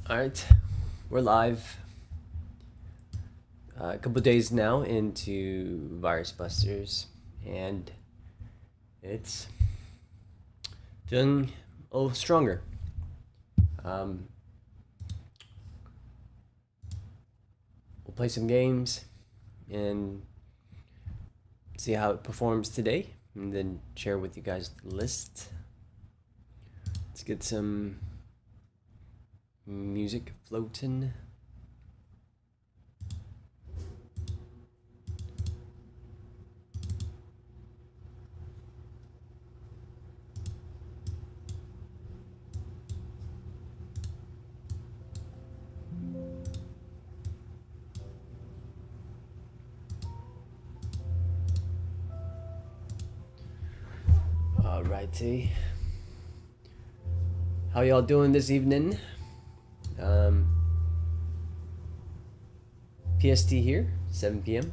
Alright, we're live. A couple days now into Virus Busters, and it's feeling a little stronger. We'll play some games and see how it performs today, and then share with you guys the list. Let's get some music floating. Alrighty. How y'all doing this evening? PST here, 7 p.m.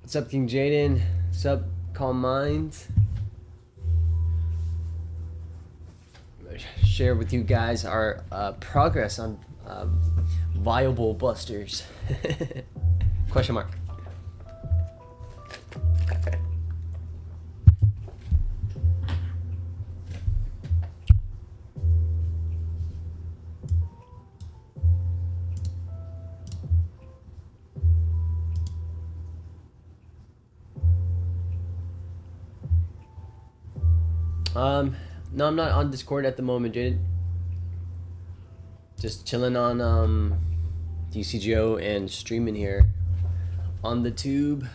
What's up, King Jaden? What's up, Calm Minds? Share with you guys our progress on viable busters. Question mark. No, I'm not on Discord at the moment, Jaden. Just chilling on Dcgo and streaming here on the tube.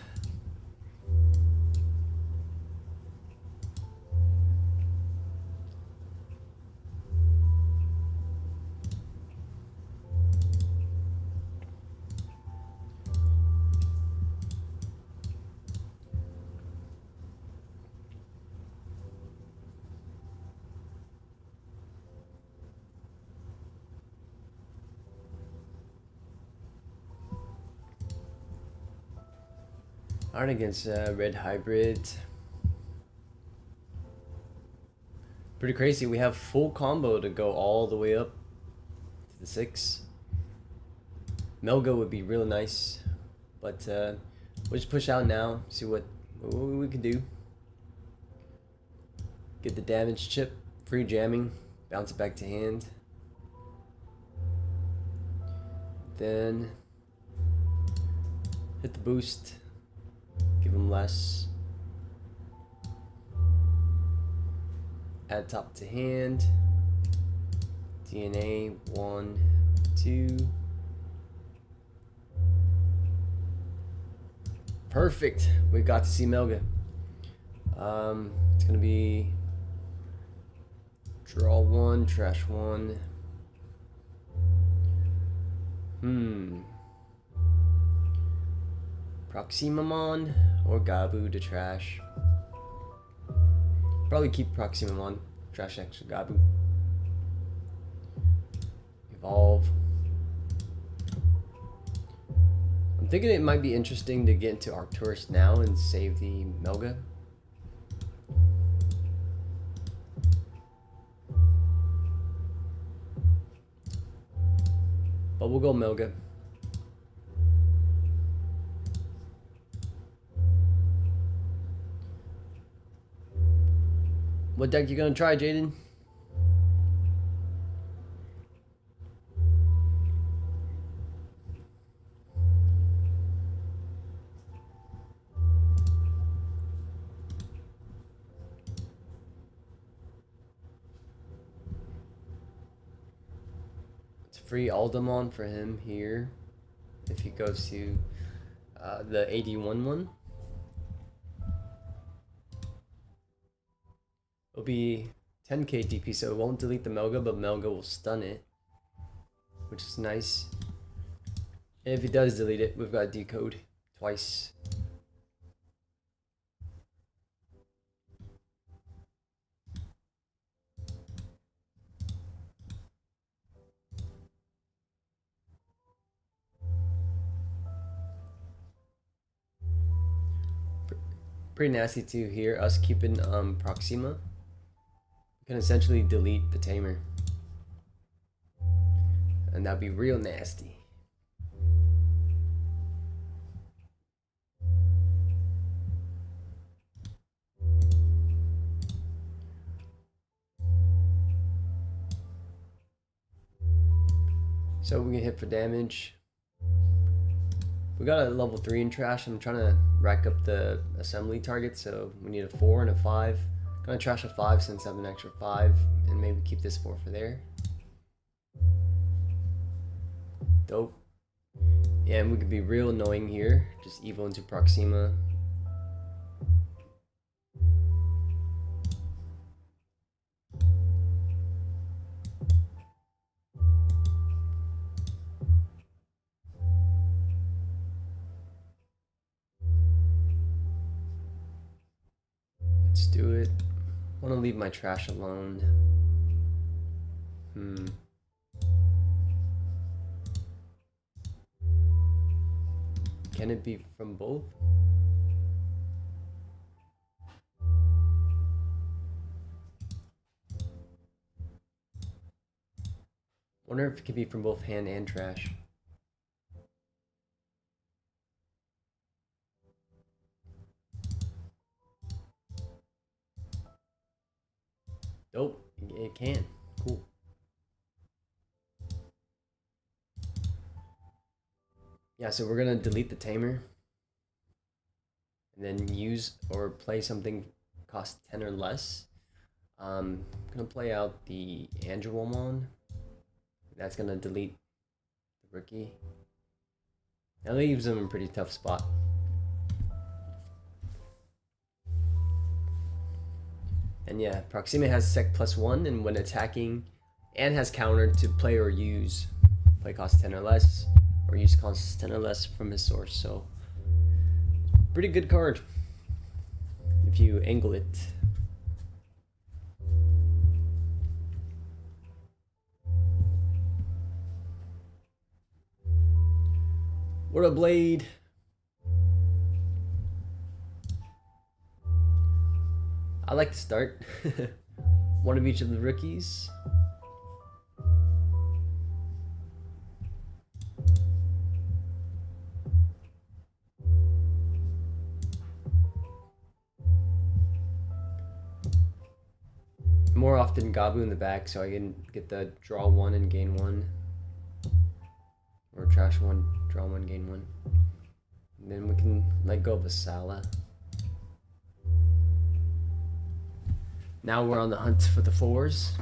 Aren't against red hybrid. Pretty crazy. We have full combo to go all the way up to the 6. Melga would be real nice, but we'll just push out now. See what we can do. Get the damage chip, free jamming, bounce it back to hand. Then hit the boost. Give him less. Add top to hand. DNA 1, 2. Perfect. We got to see Melga. It's gonna be draw 1, trash 1. Proximamon or Gabu to trash. Probably keep Proximamon, trash extra Gabu. Evolve. I'm thinking it might be interesting to get into Arcturus now and save the Melga. But we'll go Melga. What deck you gonna try, Jaden? It's free Aldemon for him here if he goes to the 81 one. It'll be 10k DP, so it won't delete the Melga, but Melga will stun it, which is nice. And if he does delete it, we've got decode twice. Pretty nasty too here, us keeping Proxima. We can essentially delete the tamer. And that'd be real nasty. So we can hit for damage. We got a level 3 in trash. I'm trying to rack up the assembly target, so we need a 4 and a 5. Gonna trash a 5 since I have an extra 5, and maybe keep this 4 for there. Dope. Yeah, and we could be real annoying here. Just evo into Proxima. Let's do it. I want to leave my trash alone. Can it be from both? Wonder if it could be from both hand and trash. Nope, it can. Cool. Yeah, so we're gonna delete the tamer and then use or play something cost 10 or less. Gonna play out the Andrewomon. That's gonna delete the rookie. That leaves him in a pretty tough spot. And yeah, Proxima has sec +1, and when attacking, and has counter to play or use play cost 10 or less, or use cost 10 or less from his source. So pretty good card if you angle it. What a blade! I like to start one of each of the rookies. More often Gabu in the back so I can get the draw 1 and gain 1. Or trash 1, draw 1, gain 1. And then we can let go of a Sala. Now we're on the hunt for the 4s.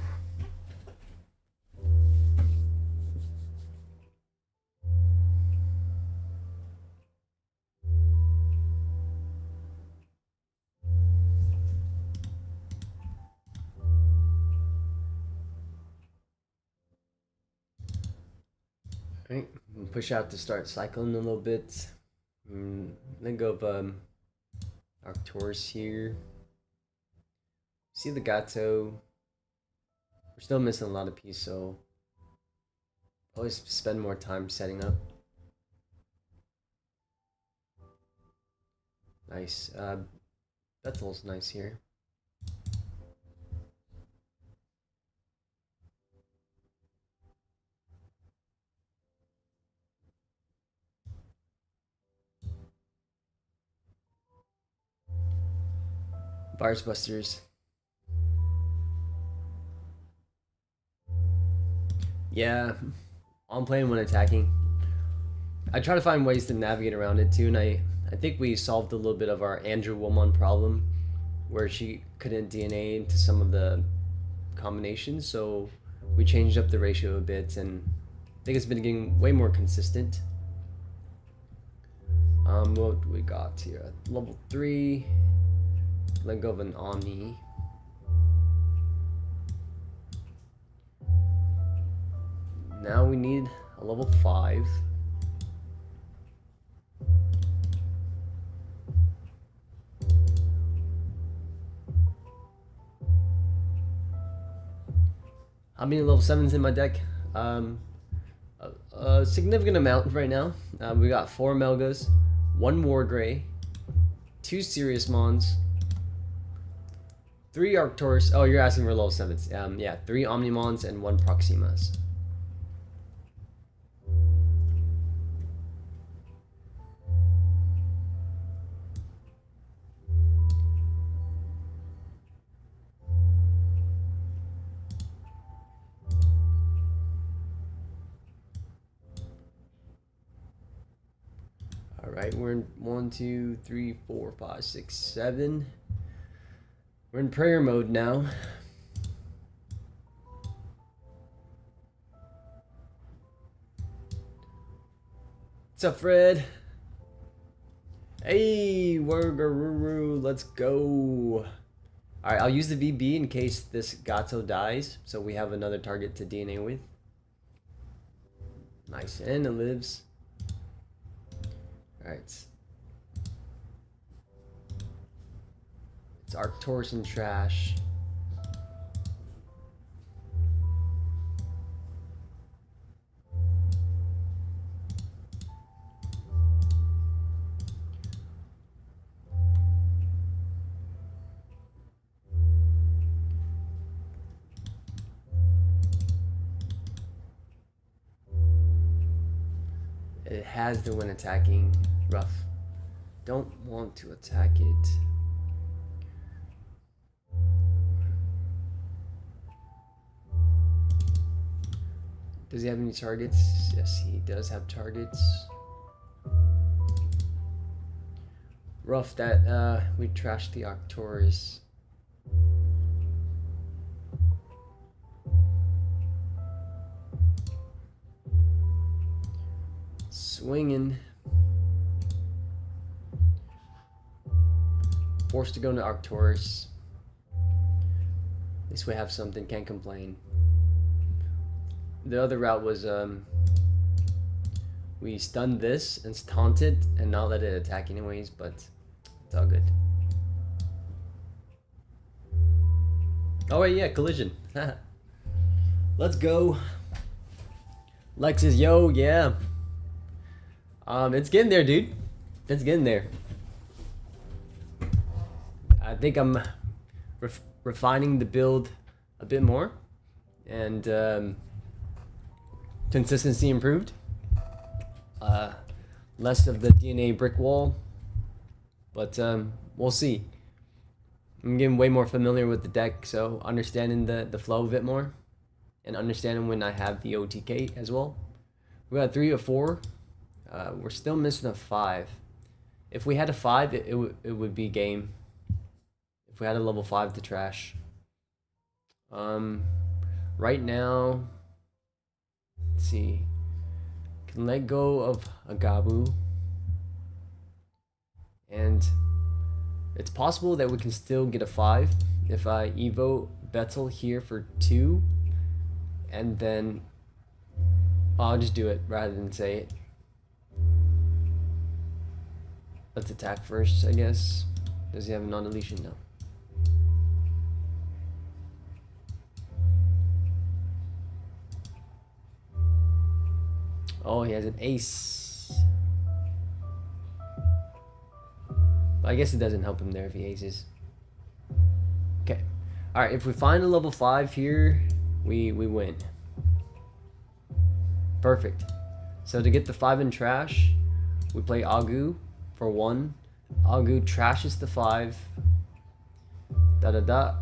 Alright, push out to start cycling a little bit. Let go of Arcturus here. See the Gato. We're still missing a lot of pieces, so probably spend more time setting up. Nice. Bethel's nice here. Virus Busters. Yeah, I'm playing when attacking. I try to find ways to navigate around it too, and I think we solved a little bit of our Andrewomon problem, where she couldn't DNA into some of the combinations, so we changed up the ratio a bit, and I think it's been getting way more consistent. What we got here? Level 3. Let go of an Omni. Now we need a level 5. How many level 7s in my deck? A significant amount right now. We got 4 Melgas, 1 Wargrey, 2 serious mons, 3 Arcturus. Oh, you're asking for level 7s. Yeah, 3 Omnimons and 1 Proximas. Alright, we're in 1, 2, 3, 4, 5, 6, 7. We're in prayer mode now. What's up, Fred? Hey, Wargaruru, let's go. Alright, I'll use the VB in case this Gato dies, so we have another target to DNA with. Nice, and it lives. Alright. It's Arcturus and trash. It has the win attacking. Rough. Don't want to attack it. Does he have any targets? Yes, he does have targets. Rough that we trashed the Arcturus. Swinging. Forced to go into Arcturus. At least we have something, can't complain. The other route was we stunned this and taunted and not let it attack anyways, but it's all good. Oh wait, yeah, collision. Let's go. Lexus, yo, yeah. It's getting there, dude. It's getting there. I think I'm refining the build a bit more, and consistency improved. Less of the DNA brick wall, but we'll see. I'm getting way more familiar with the deck, so understanding the flow of it more, and understanding when I have the OTK as well. We got 3 or 4. We're still missing a 5. If we had a 5, it would be game. If we had a level 5 to trash. Right now, let's see. Can let go of a Gabu. And it's possible that we can still get a 5 if I Evo Betzel here for 2. And then I'll just do it rather than say it. Let's attack first, I guess. Does he have a non-deletion? No. Oh, he has an ace. But I guess it doesn't help him there if he aces. Okay. Alright, if we find a level 5 here, we win. Perfect. So to get the 5 in trash, we play Agu for 1. Agu trashes the 5. Da-da-da.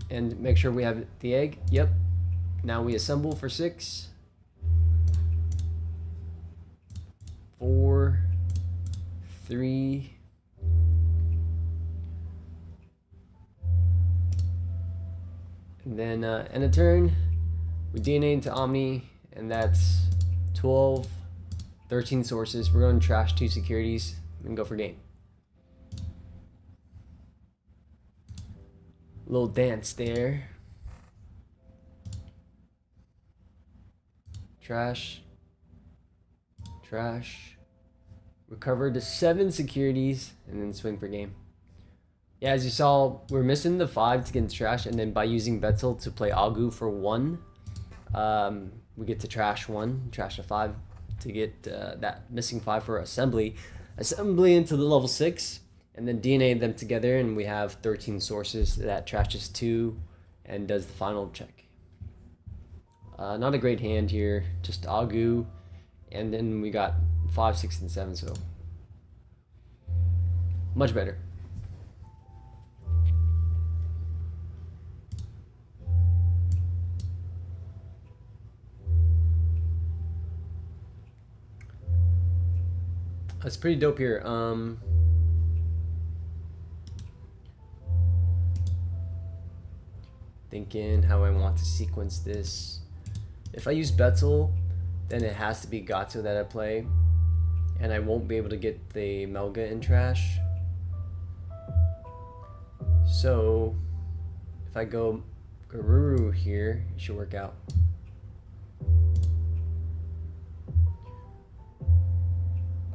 And make sure we have the egg. Yep. Now we assemble for 6. 4, 3, and then end a turn, we DNA into Omni, and that's 12, 13 sources. We're going to trash 2 securities and go for game. Little dance there. Trash. Trash. Recover to 7 securities and then swing for game. Yeah, as you saw, we're missing the 5 to get into trash, and then by using Betzel to play Agu for 1, we get to trash 1, trash a 5 to get that missing 5 for assembly. Assembly into the level 6, and then DNA them together, and we have 13 sources that trashes 2 and does the final check. Not a great hand here, just Agu, and then we got 5, 6, and 7, so much better. That's pretty dope here. Thinking how I want to sequence this. If I use Betzel, then it has to be Gato that I play, and I won't be able to get the Melga in trash. So if I go Garuru here, it should work out.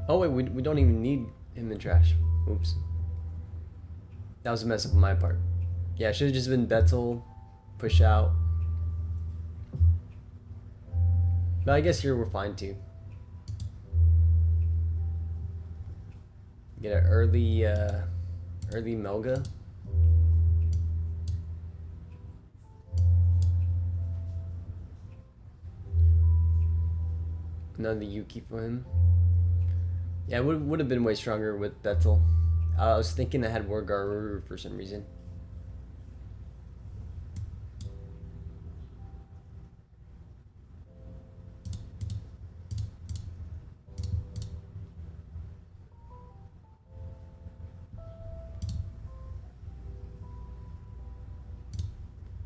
Oh wait, we don't even need him in trash. Oops. That was a mess up on my part. Yeah, it should have just been Betzel, push out. But I guess here we're fine too. Get an early Melga. Another Yuki for him. Yeah, it would have been way stronger with Betzel. I was thinking I had more Garuru for some reason.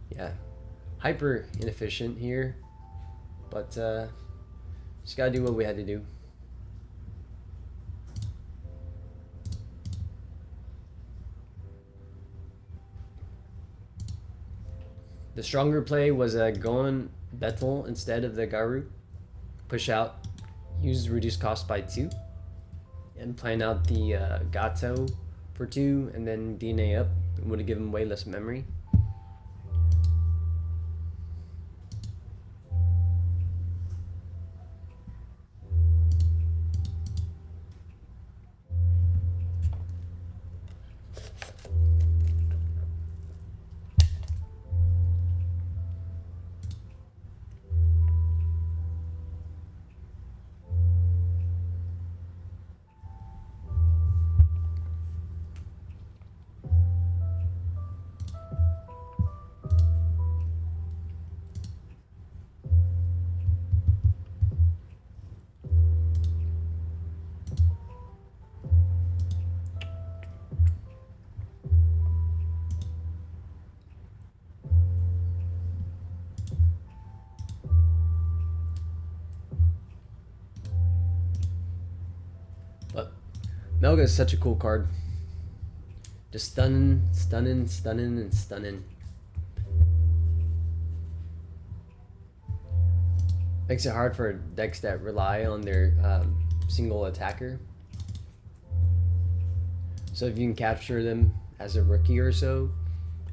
Yeah, hyper inefficient here, but just gotta do what we had to do. The stronger play was going Betzel instead of the Garu. Push out, use reduced cost by 2, and plan out the Gato for 2, and then DNA up. It would have given way less memory. But Melga is such a cool card. Just stunning, stunning, stunning, and stunning. Makes it hard for decks that rely on their single attacker. So if you can capture them as a rookie or so,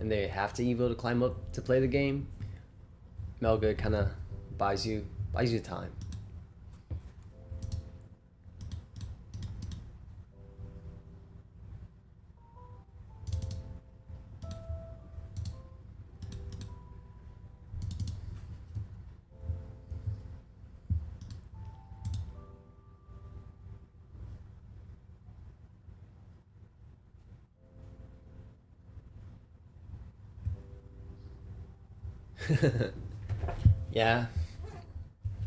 and they have to Evo to climb up to play the game, Melga kind of buys you time. Yeah,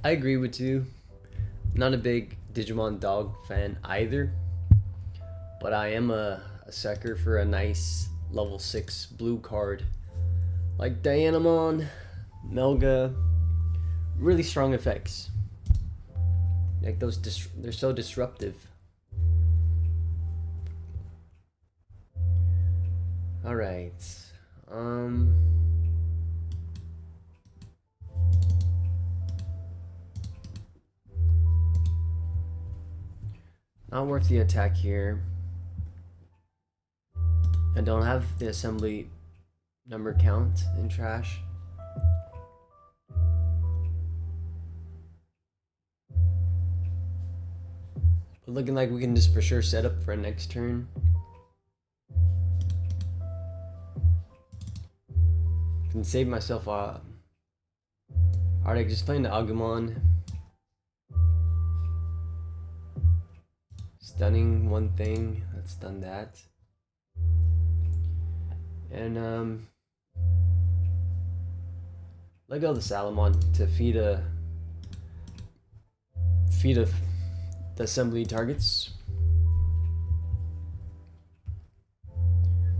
I agree with you. Not a big Digimon dog fan either, but I am a sucker for a nice level 6 blue card like Dianamon, Melga. Really strong effects. Like those, they're so disruptive. All right. Not worth the attack here. I don't have the assembly number count in trash. But looking like we can just for sure set up for a next turn. Can save myself a heartache just playing the Agumon. Stunning one thing. Let's stun that. And let go of the Salamon to feed the assembly targets.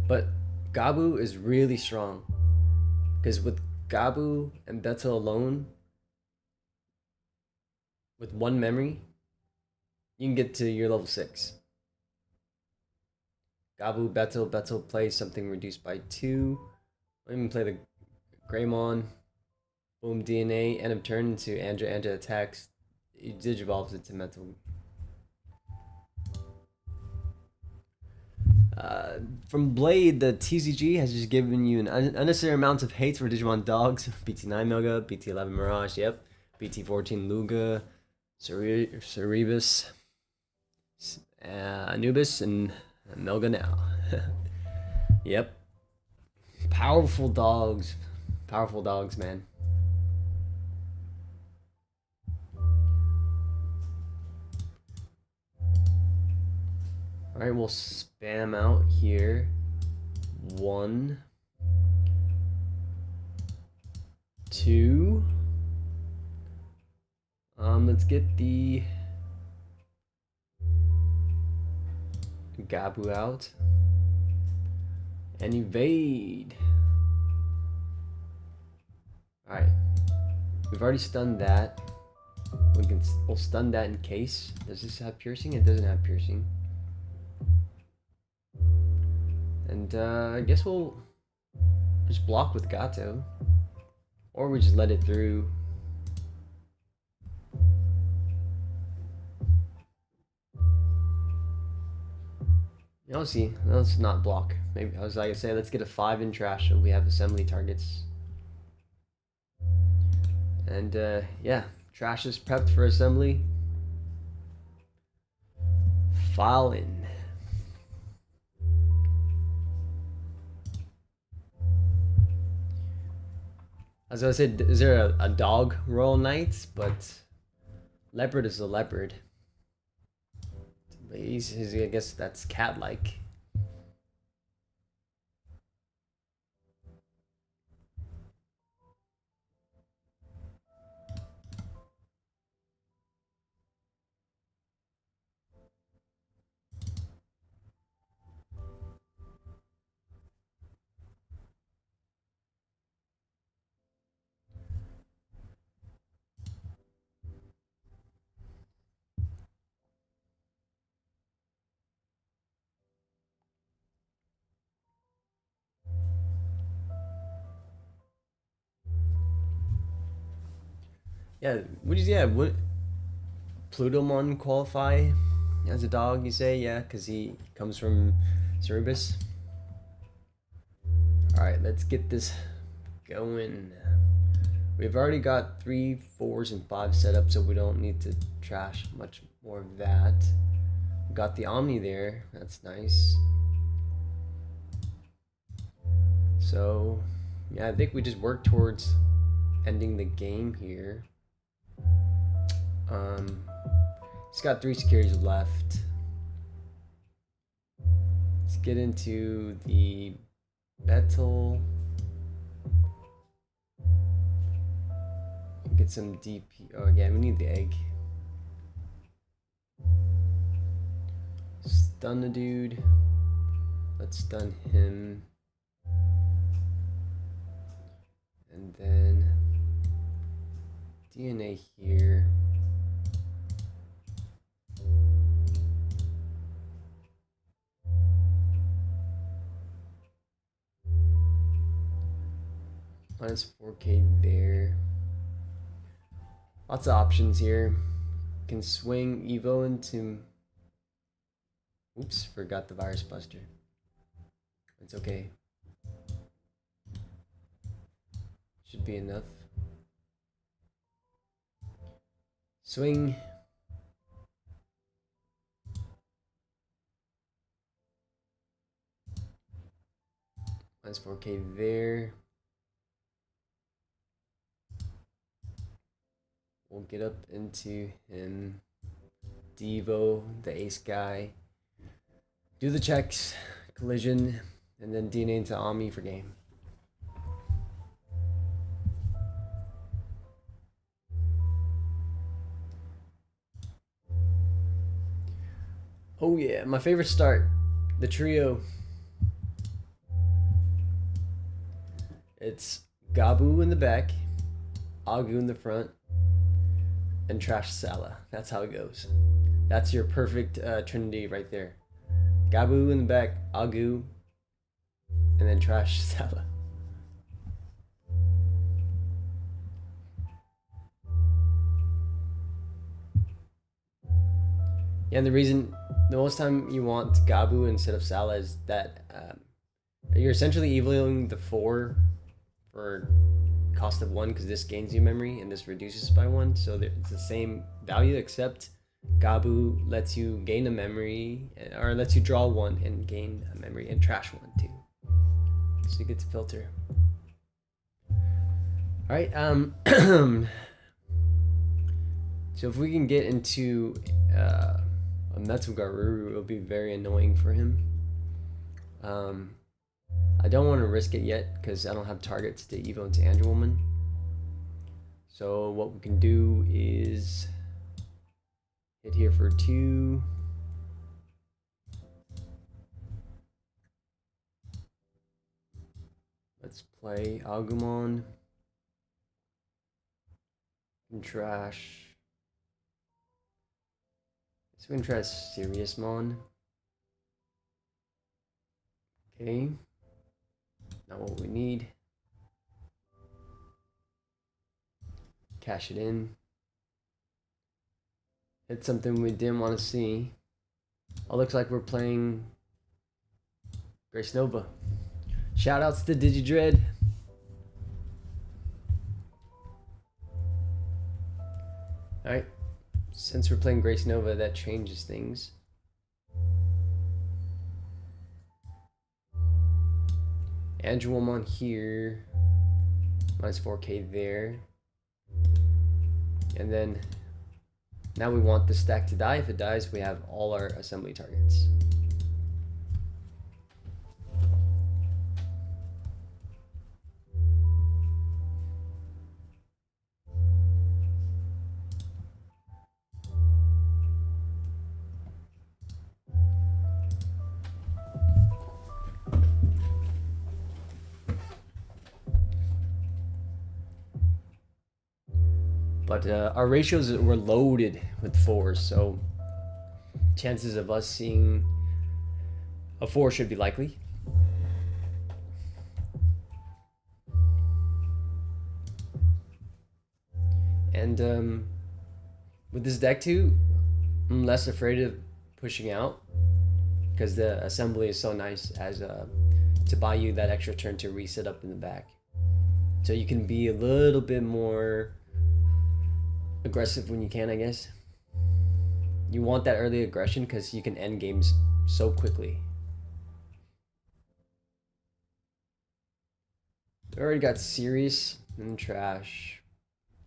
But Gabu is really strong because with Gabu and Beto alone, with one memory, you can get to your level 6. Gabu, Beto plays something reduced by 2. I'll even play the Greymon. Boom, DNA, end of turn into Andra attacks. He digivolves it to mental. From Blade, the TCG has just given you an unnecessary amount of hate for Digimon dogs. BT9 Melga, BT11 Mirage, yep. BT14 Luga, Cerebus, Anubis, and Melga now. Yep. Powerful dogs, man. Alright, we'll spam out here. 1, 2. Let's get the Gabu out. And evade. Alright. We've already stunned that. We'll stun that in case. Does this have piercing? It doesn't have piercing. And I guess we'll just block with Gato. Or we just let it through. I'll see. Let's not block. Maybe I was like I say, let's get a 5 in trash so we have assembly targets. And yeah, trash is prepped for assembly. File in. As I said, is there a dog royal knight? But leopard is a leopard. I guess that's cat-like. Yeah, would Plutomon qualify as a dog, you say? Yeah, because he comes from Cerebus. Alright, let's get this going. We've already got 3, 4s, and 5 set up, so we don't need to trash much more of that. Got the Omni there, that's nice. So, yeah, I think we just work towards ending the game here. He's got 3 securities left. Let's get into the Betel. Get some DP. Oh, again, we need the egg. Stun the dude. Let's stun him. And then DNA here. Minus 4K there. Lots of options here. Can swing Evo into... Oops, forgot the Virus Buster. It's okay. Should be enough. Swing. Minus 4K there. We'll get up into him. Devo, the ace guy. Do the checks, collision, and then DNA into Ami for game. Oh yeah, my favorite start. The trio. It's Gabu in the back, Agu in the front, and Trash Sala. That's how it goes. That's your perfect trinity right there. Gabu in the back, Agu, and then Trash Sala. Yeah, and the most time you want Gabu instead of Sala is that you're essentially eviling the 4 for cost of 1 because this gains you memory and this reduces by 1. So it's the same value, except Gabu lets you gain a memory, or lets you draw 1 and gain a memory, and trash 1 too. So you get to filter. Alright, so if we can get into a Metsugaruru, it'll be very annoying for him. I don't want to risk it yet because I don't have targets to evo into Andrew Woman. So what we can do is hit here for 2. Let's play Agumon and trash. So we can try Seriousmon. Okay. Not what we need. Cash it in. Hit something we didn't want to see. Oh, looks like we're playing Grace Nova. Shoutouts to DigiDread. Alright. Since we're playing Grace Nova, that changes things. Andrew Woman here. Minus 4k there. And then now we want the stack to die. If it dies, we have all our assembly targets. But our ratios were loaded with 4s, so chances of us seeing a 4 should be likely. And with this deck too, I'm less afraid of pushing out because the assembly is so nice as to buy you that extra turn to reset up in the back. So you can be a little bit more aggressive when you can, I guess. You want that early aggression because you can end games so quickly. I already got serious and trash.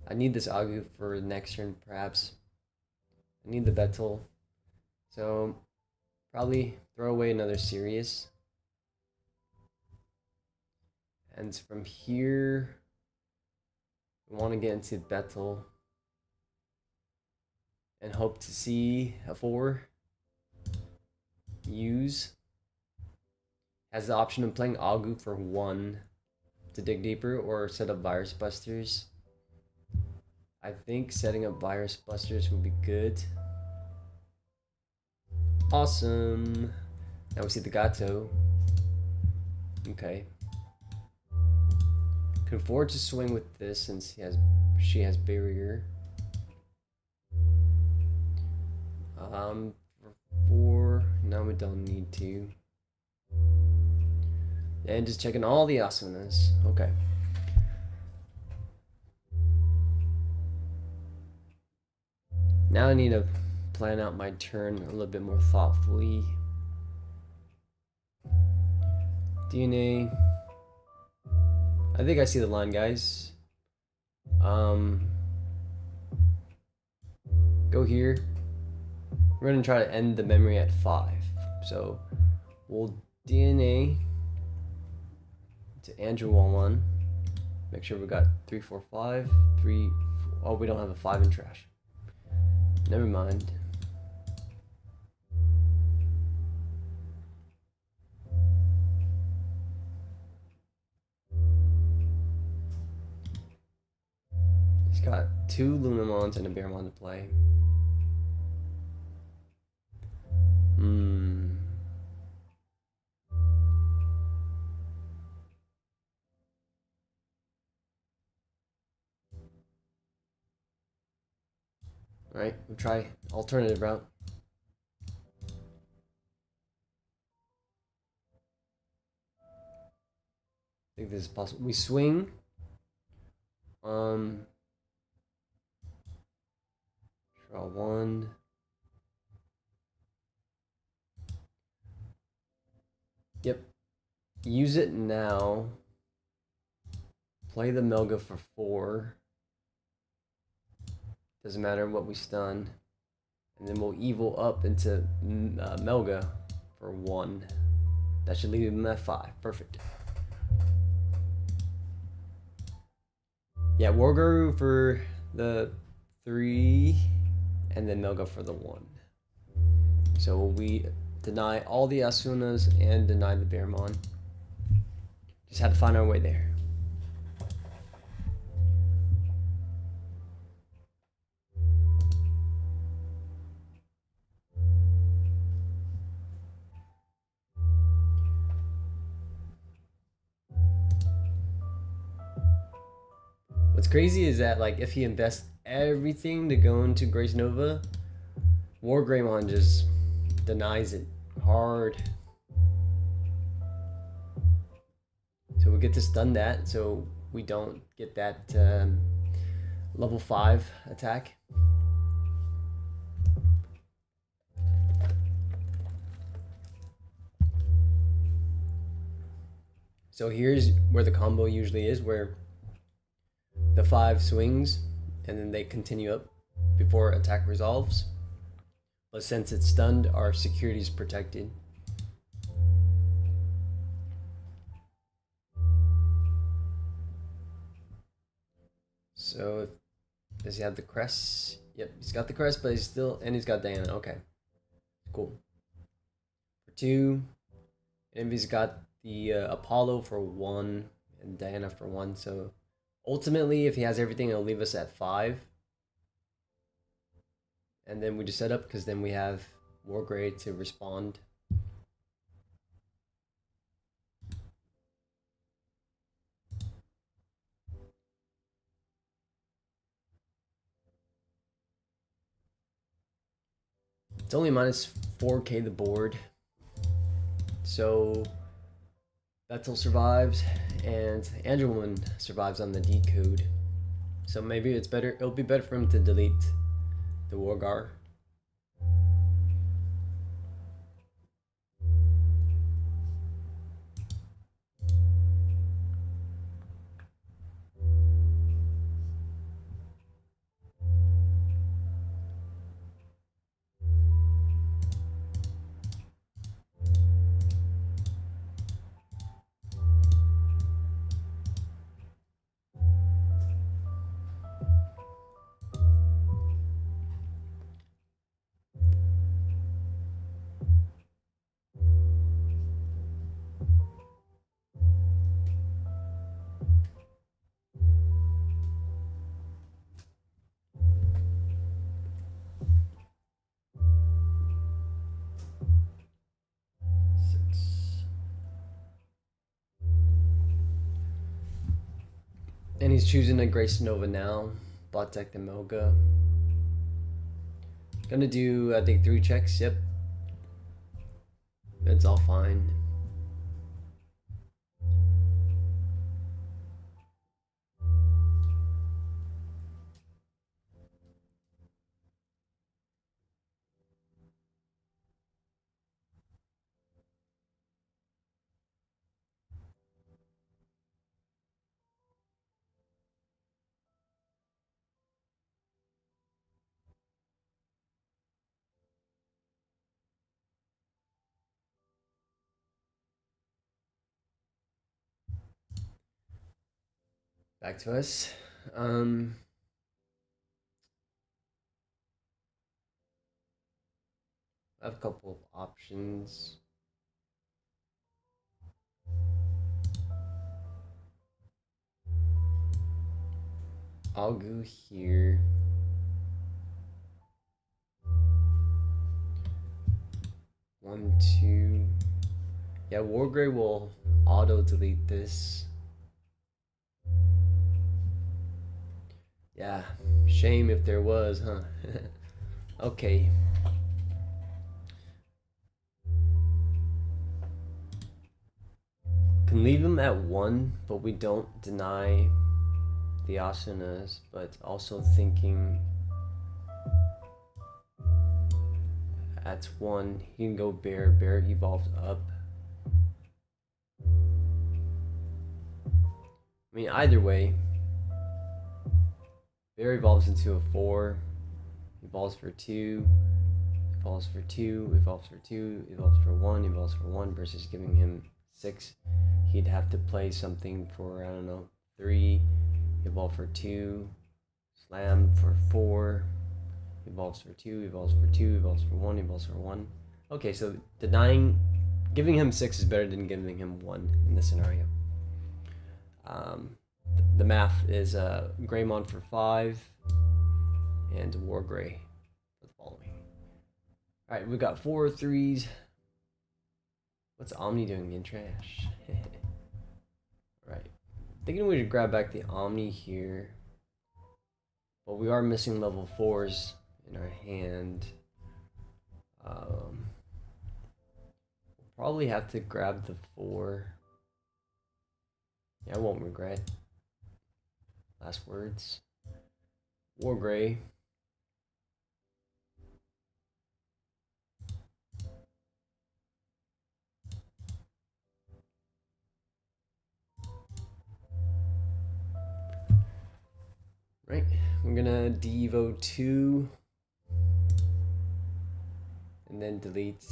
I need this Agu for the next turn, perhaps. I need the Betel. So probably throw away another serious. And from here, we want to get into Betel and hope to see a 4 use. Has the option of playing Agu for 1 to dig deeper or set up Virus Busters. I think setting up Virus Busters would be good. Awesome. Now we see the Gato. Okay. Can afford to swing with this since she has barrier. For 4, no, we don't need to. And just checking all the awesomeness. Okay. Now I need to plan out my turn a little bit more thoughtfully. DNA. I think I see the line, guys. go here. We're gonna try to end the memory at 5. So we'll DNA to Andrew 11. Make sure we got 3, 4, 5, 3. 4. Oh, we don't have a 5 in trash. Never mind. He's got 2 Lunamons and a Bearmon to play. Alright, we'll try alternative route. I think this is possible. We swing. Draw 1. Yep. Use it now. Play the Melga for 4. Doesn't matter what we stun. And then we'll evil up into Melga for 1. That should leave him at 5. Perfect. Yeah, Warguru for the 3, and then Melga for the 1. So we deny all the Asunas and deny the Bearmon. Just had to find our way there. What's crazy is that, like, if he invests everything to go into Grace Nova, War Greymon just denies it hard. So we get to stun that, so we don't get that level 5 attack. So here's where the combo usually is, where the 5 swings and then they continue up before attack resolves. But since it's stunned, our security is protected. So does he have the crest? Yep, he's got the crest, but he's got Diana. Okay, cool. For 2, and he's got the Apollo for 1 and Diana for 1. So ultimately, if he has everything, it'll leave us at 5. And then we just set up, because then we have Wargrey to respond. It's only minus 4k the board. So Bethel survives, and Andrewman survives on the decode. So maybe it'll be better for him to delete the Wargar. And he's choosing a Grace Nova now. Bot deck the Melga. Gonna do, I think, 3 checks. Yep. It's all fine. Back to us. I have a couple of options. I'll go here. One, two. Yeah, Wargrey will auto delete this. Yeah, shame if there was, huh? Okay. Can leave him at 1, but we don't deny the asanas, but also thinking at 1, he can go bear, bear evolves up. I mean, either way, bear evolves into a 4, evolves for 2, evolves for 2, evolves for 2, evolves for 1, evolves for 1, versus giving him 6. He'd have to play something for, I don't know, 3, evolve for 2, slam for 4, evolves for 2, evolves for 2, evolves for 1, evolves for 1. Okay, so giving him 6 is better than giving him 1 in this scenario. The math is Greymon for 5 and Wargrey for the following. Alright, we've got 4 3s. What's Omni doing in trash? Right. Thinking we should grab back the Omni here. But we are missing level 4s in our hand. We'll probably have to grab the 4. Yeah, I won't regret. Last words. Wargrey. Right, we're gonna Devo 2 and then delete.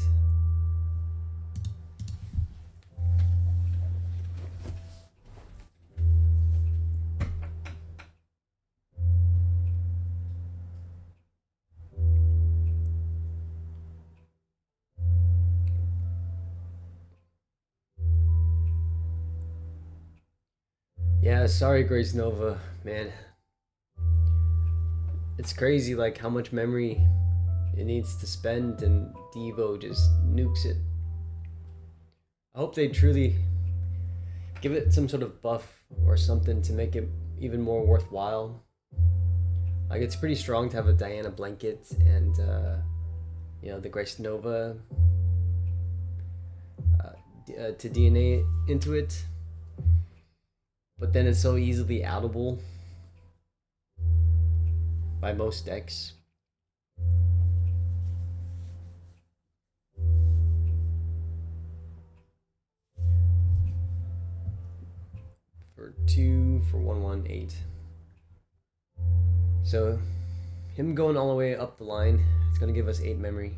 Yeah, sorry Grace Nova, man. It's crazy like how much memory it needs to spend, and Devo just nukes it. I hope they truly give it some sort of buff or something to make it even more worthwhile. Like, it's pretty strong to have a Diana blanket and the Grace Nova to DNA into it, but then it's so easily outable by most decks. For 2 for 118. So him going all the way up the line, it's gonna give us 8 memory.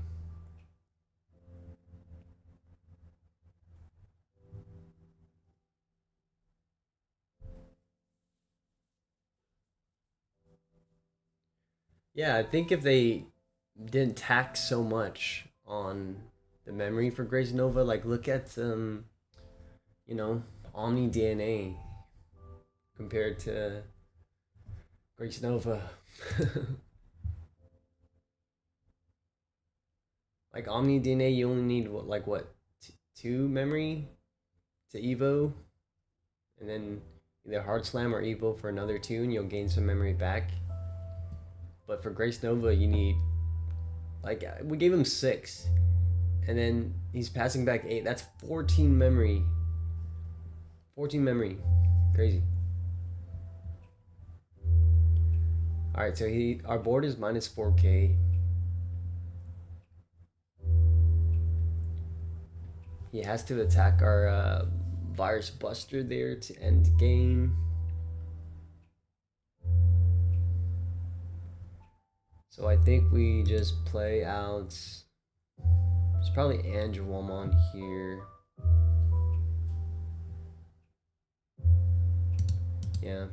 Yeah, I think if they didn't tax so much on the memory for Grace Nova, like look at Omni DNA compared to Grace Nova. Like Omni DNA, you only need what 2 memory to Evo, and then either Hard Slam or Evo for another 2, and you'll gain some memory back. But for Grace Nova, you need, like, we gave him 6, and then he's passing back 8. That's 14 memory. 14 memory. Crazy. Alright, so our board is minus 4k. He has to attack our Virus Buster there to end game. So I think we just play out. There's probably Angelwomon here. Yeah.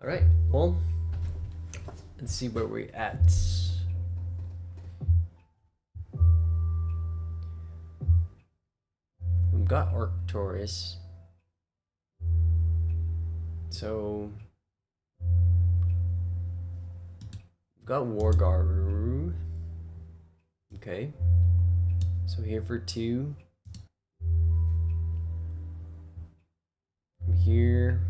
Alright, well, let's see where we're at. We've got Arcturus. So we've got Wargaru. Okay. So here for 2. From here.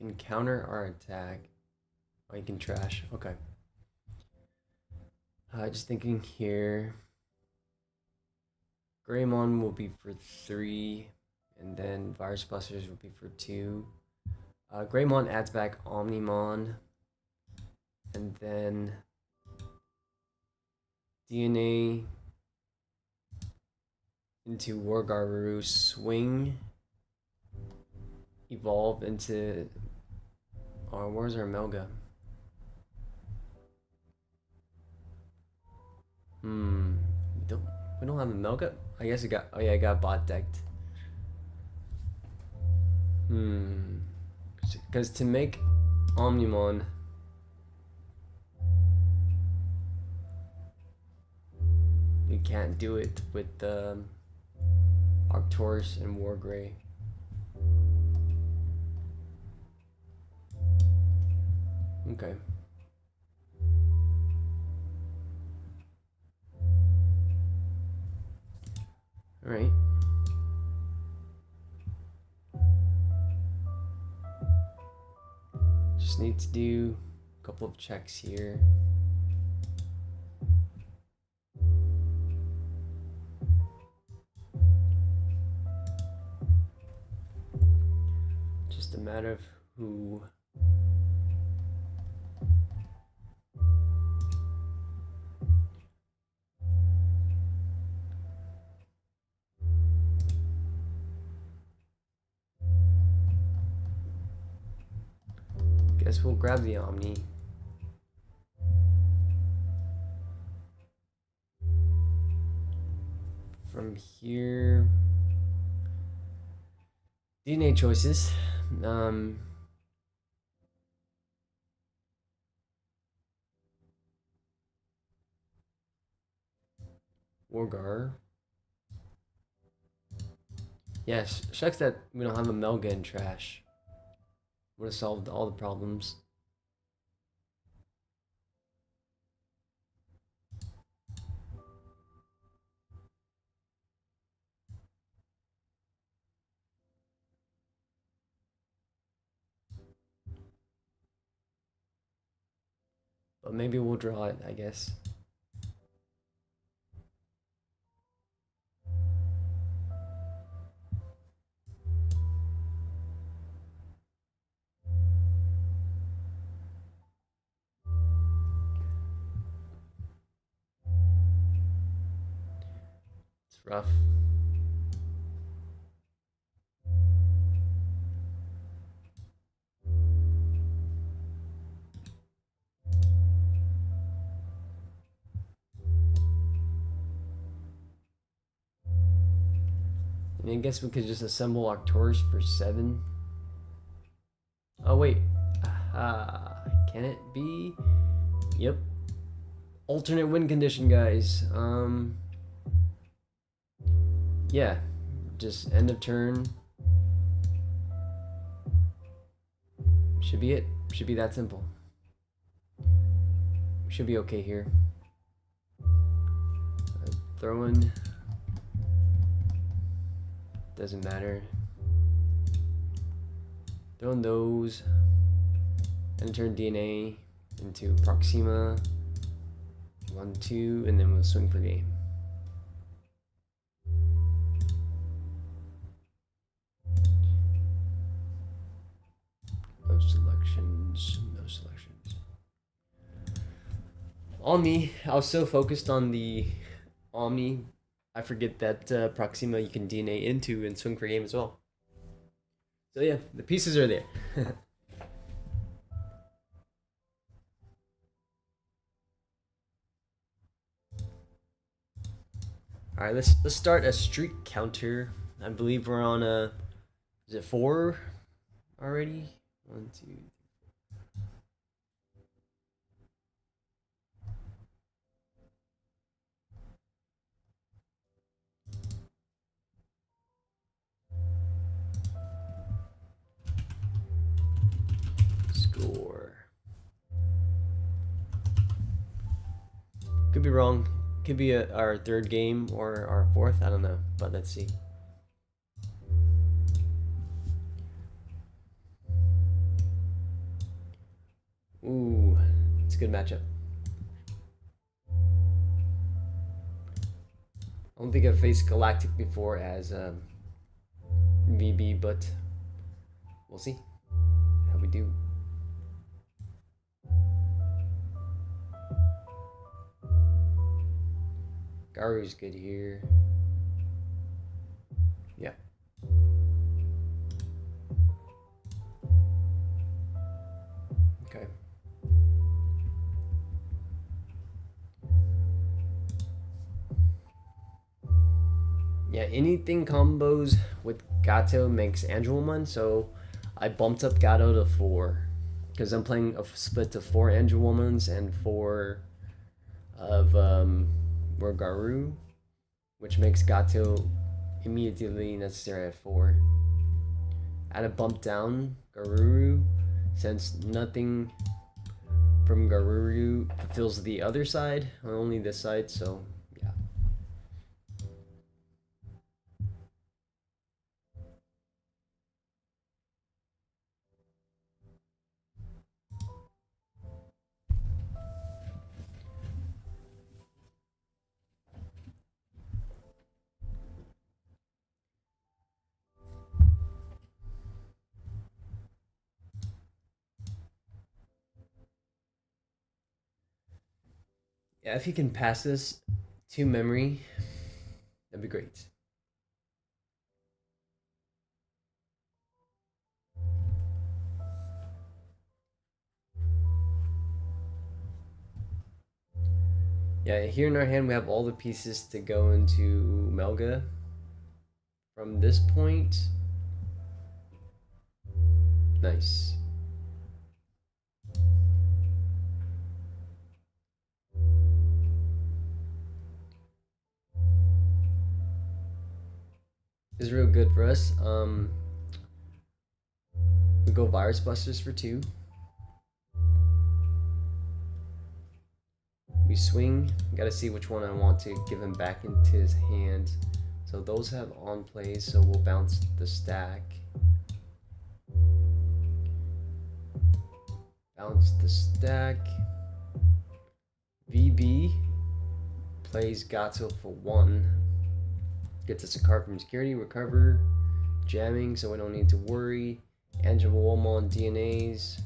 You can counter our attack. Oh, you can trash. Okay. Just thinking here. Greymon will be for 3, and then Virus Busters will be for 2. Greymon adds back Omnimon, and then DNA into Wargaru, swing, evolve into. Oh, where's our Melga? We don't have a Melga? I guess it got. Oh yeah, I got bot decked. Because to make Omnimon, you can't do it with Arcturus and Wargrey. Okay. All right. Just need to do a couple of checks here. Just a matter of who. Guess we'll grab the Omni. From here, DNA choices. Wargar. Yes, shucks that we don't have a Melga in trash. Would have solved all the problems. But maybe we'll draw it, I guess. It's rough. I guess we could just assemble Arcturus for 7. Oh wait, can it be? Yep. Alternate win condition, guys. Yeah, just end of turn. Should be it. Should be that simple. Should be okay here. Throw in. Doesn't matter. Throw in those. And turn DNA into Proxima. 1, 2, and then we'll swing for game. No selections. No selections. On me, I was so focused on the Omni, I forget that Proxima you can DNA into and swing for game as well. So yeah, the pieces are there. All right, let's start a streak counter. I believe we're on a. Is it 4 already? 1, 2. Score. Could be wrong. Could be our 3rd game or our 4th. I don't know, but let's see. Ooh, it's a good matchup. I don't think I've faced Galactic before as VB, but we'll see how we do. Garu's good here. Yeah. Okay. Yeah, anything combos with Gato makes Angelwoman, so I bumped up Gato to 4. Because I'm playing a split to 4 Angelwomans and 4 of Garu, which makes Gato immediately necessary at 4. I had to bump down Garuru since nothing from Garuru fills the other side, only this side, so yeah. Yeah, if you can pass this to memory, that'd be great. Yeah, here in our hand we have all the pieces to go into Melga. From this point, nice. This is real good for us. We go Virus Busters for 2. We swing. Gotta see which one I want to give him back into his hands. So those have on plays, so we'll bounce the stack. Bounce the stack. VB plays Gato for 1. Gets us a card from security, recover, jamming, so we don't need to worry. Angela Wolmon DNAs.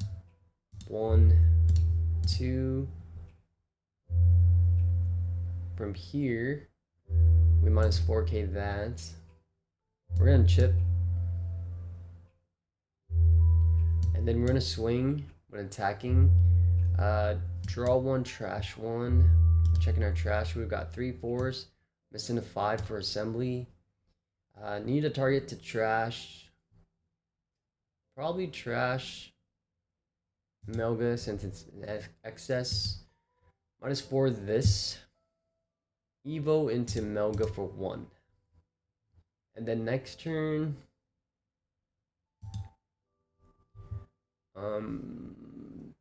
1, 2. From here, we minus 4k that. We're gonna chip. And then we're gonna swing when attacking. Draw 1, trash 1. Checking our trash, we've got 3 4s. Missing a 5 for assembly. Need a target to trash. Probably trash Melga since it's an excess. Minus 4 this. Evo into Melga for 1. And then next turn.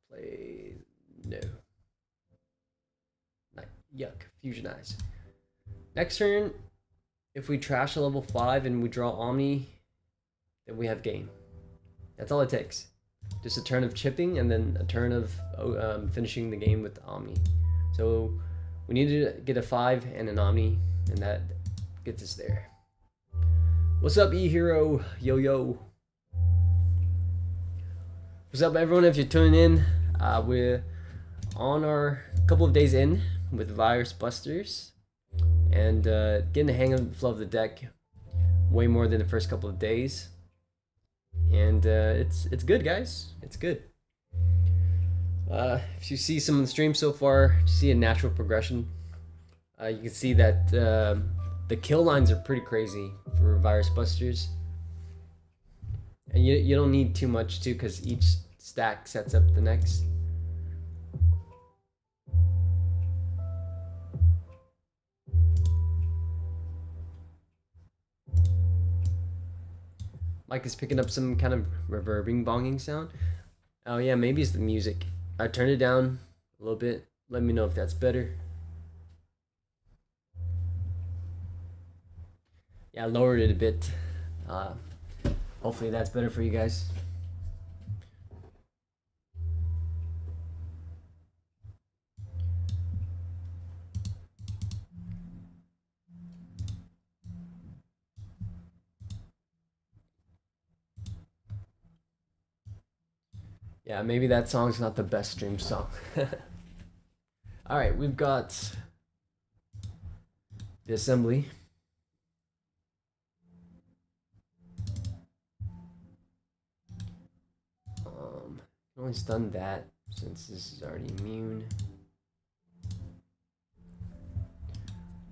Play. No. Not, yuck. Fusionize. Next turn, if we trash a level 5 and we draw Omni, then we have game. That's all it takes. Just a turn of chipping and then a turn of finishing the game with Omni. So we need to get a 5 and an Omni, and that gets us there. What's up, E-Hero? Yo, yo. What's up, everyone? If you're tuning in, we're on our couple of days in with Virus Busters. And getting the hang of the flow of the deck way more than the first couple of days. And it's good, guys. It's good. If you see some of the streams so far, you see a natural progression. You can see that The kill lines are pretty crazy for virus busters. And you don't need too much too, because each stack sets up the next. Mike is picking up some kind of reverbing bonging sound. Oh yeah, maybe it's the music. I turned it down a little bit. Let me know if that's better. Yeah, I lowered it a bit. Hopefully that's better for you guys. Yeah, maybe that song's not the best stream song. All right, we've got the assembly. I've only done that since this is already immune.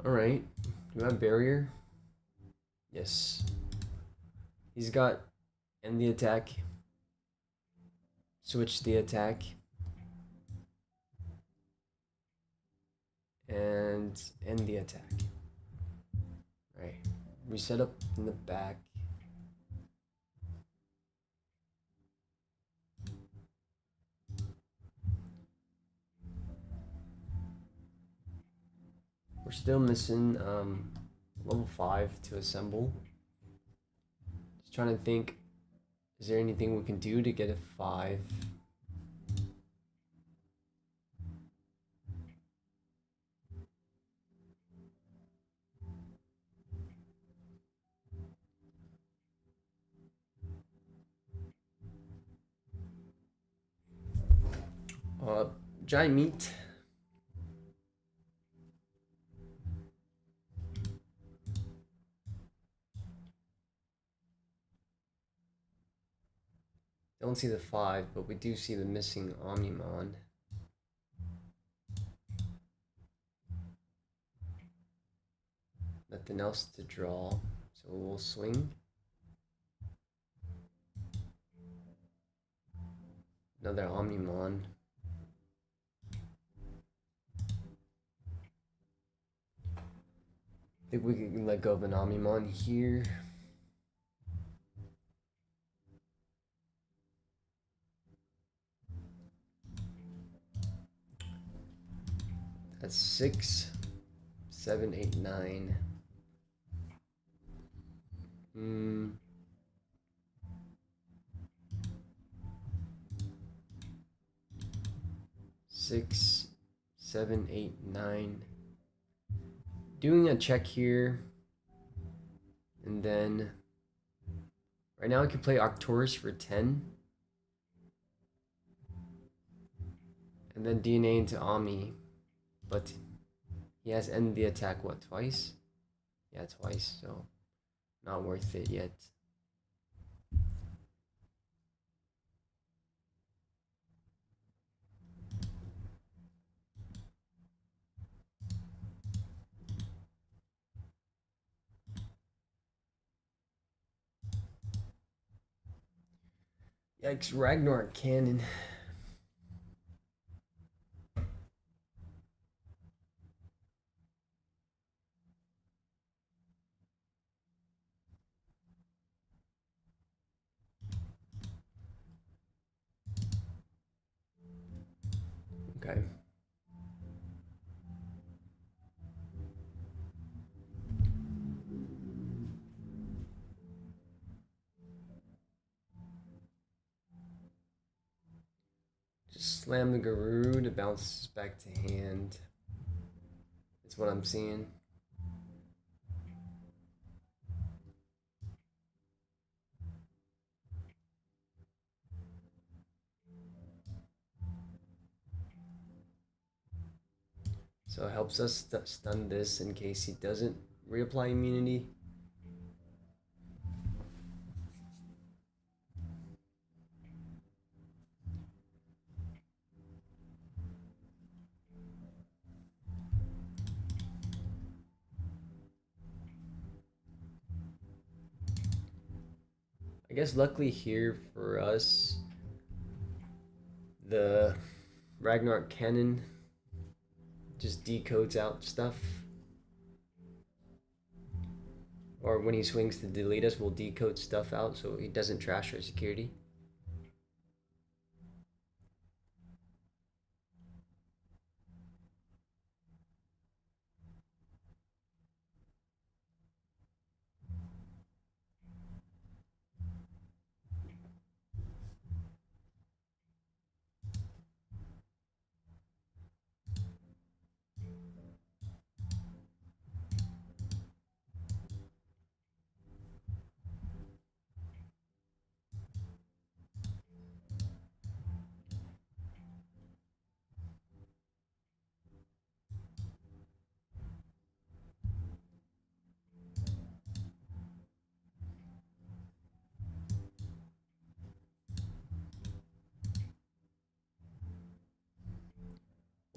All right, do I have barrier? Yes. He's got end the attack. Switch the attack. And end the attack. Right. Reset up in the back. We're still missing level 5 to assemble. Just trying to think, is there anything we can do to get a 5? Giant meat. Don't see the 5, but we do see the missing Omnimon. Nothing else to draw, so we'll swing. Another Omnimon. I think we can let go of an Omnimon here. That's 6, 7, 8, 9. 6, 7, 8, 9. Doing a check here, and then right now I could play Arcturus for 10, and then DNA into Omni, but he has ended the attack, what, twice? Yeah, twice, so not worth it yet. Yikes, Ragnarok Cannon. Okay. Just slam the Garou to bounce back to hand. That's what I'm seeing. So it helps us stun this in case he doesn't reapply immunity. I guess luckily here for us, the Ragnarok cannon just decodes out stuff. Or when he swings to delete us, we'll decode stuff out so he doesn't trash our security.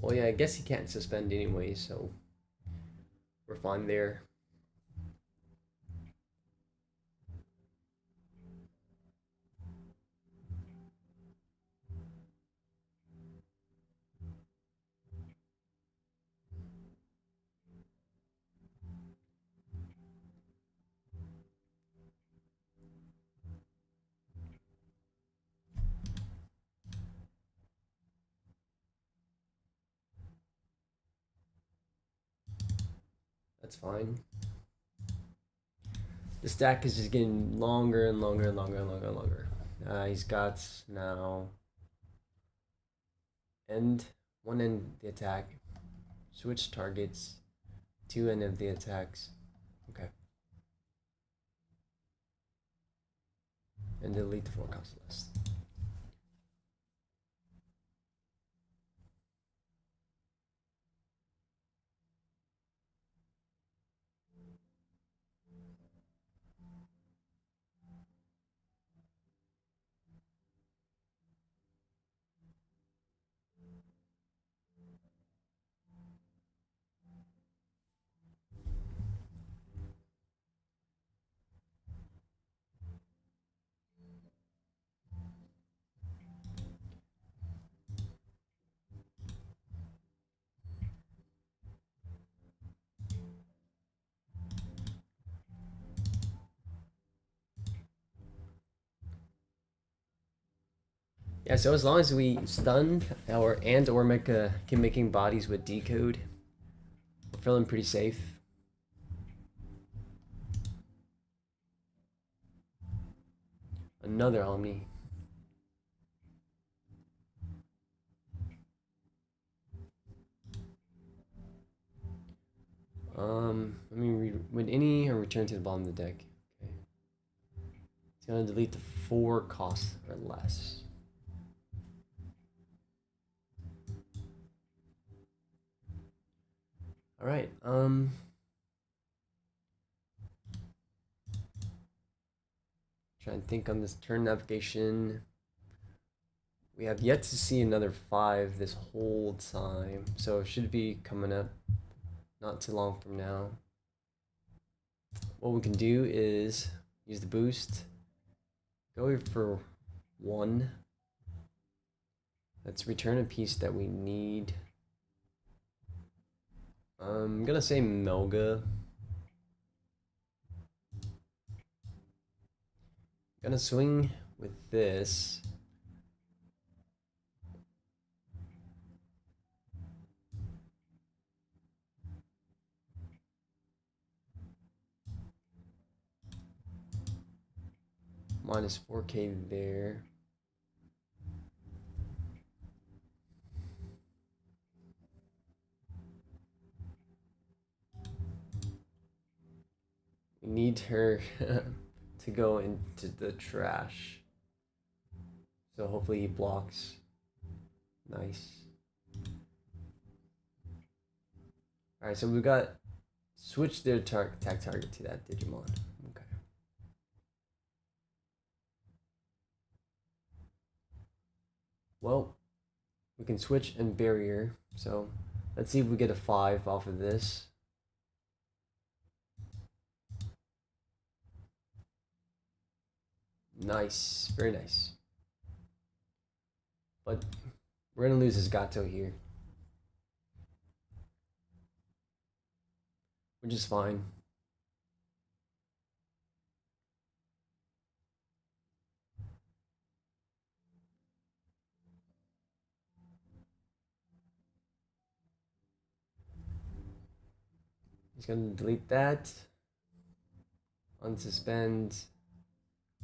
Well, yeah, I guess he can't suspend anyway, so we're fine there. That's fine. The stack is just getting longer and longer and longer and longer and longer. He's got now one end the attack, switch targets, two end of the attacks. Okay. And delete the forecast list. Yeah, so as long as we stun or make keep making bodies with decode, we're feeling pretty safe. Another Omni. Let me read. When any are returned to the bottom of the deck. Okay. It's gonna delete the 4 costs or less. All right. Trying to think on this turn navigation. We have yet to see another 5 this whole time, so it should be coming up not too long from now. What we can do is use the boost, go for 1. Let's return a piece that we need. I'm gonna say Melga. Gonna swing with this. Minus 4K there. We need her to go into the trash. So hopefully he blocks. Nice. Alright, so we got switch their attack target to that Digimon. Okay. Well, we can switch and barrier. So let's see if we get a 5 off of this. Nice, very nice. But we're gonna lose his Gato here, which is fine. He's gonna delete that. Unsuspend.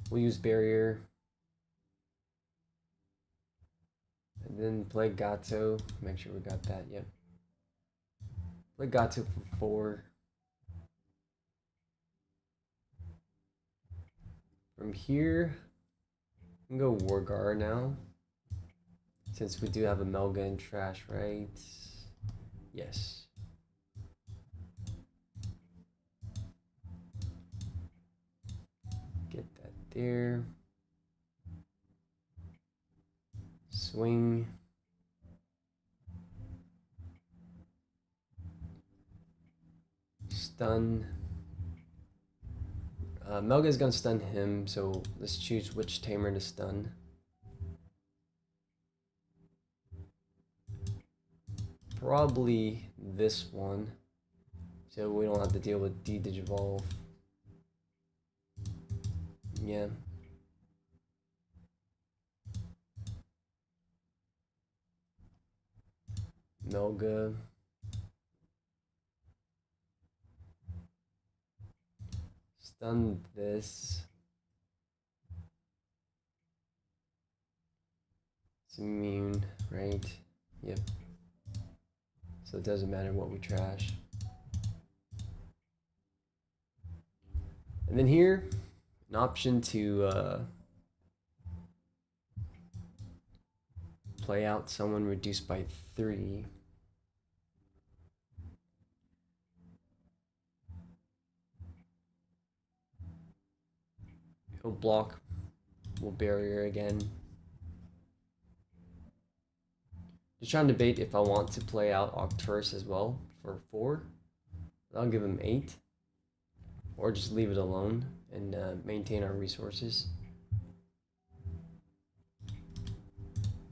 We'll use barrier. And then play Gato. Make sure we got that. Yep. Play Gato for 4. From here, we can go Wargar now. Since we do have a Melga in trash, right? Yes. Get that there. Swing. Stun. Melga's gonna stun him, so let's choose which tamer to stun. Probably this one, so we don't have to deal with Digivolve. Yeah. Melga. Stun this. It's immune, right? Yep. So it doesn't matter what we trash. And then here, an option to play out someone reduced by 3. He'll block. We'll barrier again. Just trying to debate if I want to play out Octurus as well for 4. I'll give him 8. Or just leave it alone and maintain our resources.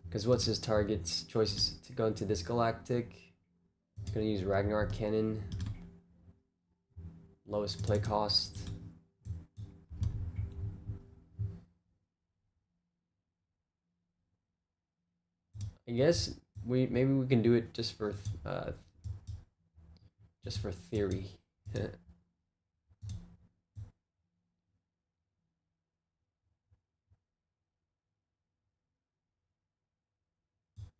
Because what's his target's choices to go into this Galactic? He's going to use Ragnarok Cannon. Lowest play cost. I guess maybe we can do it just for theory.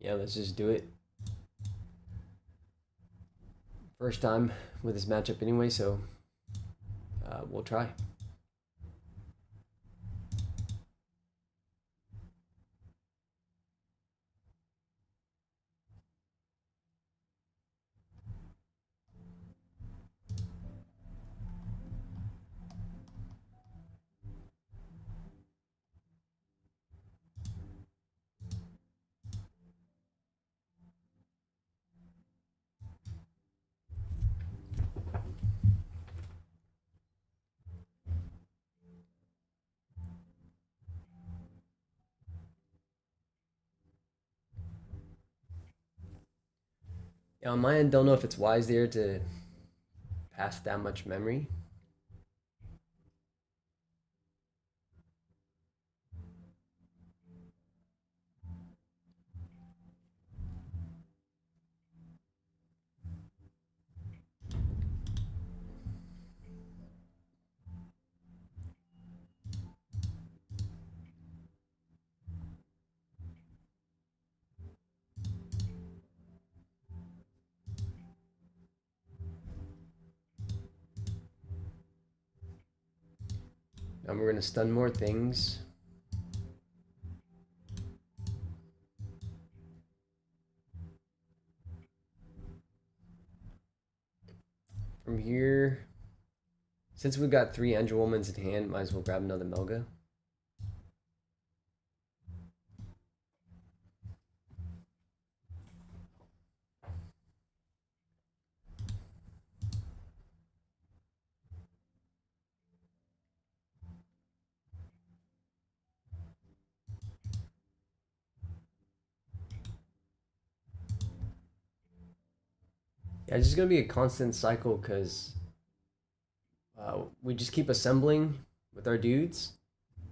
Yeah, let's just do it. First time with this matchup anyway, so we'll try. Yeah, on my end, don't know if it's wise there to pass that much memory. And we're gonna stun more things. From here, since we've got 3 Angel Womans in hand, might as well grab another Melga. Yeah, it's just gonna be a constant cycle because we just keep assembling with our dudes.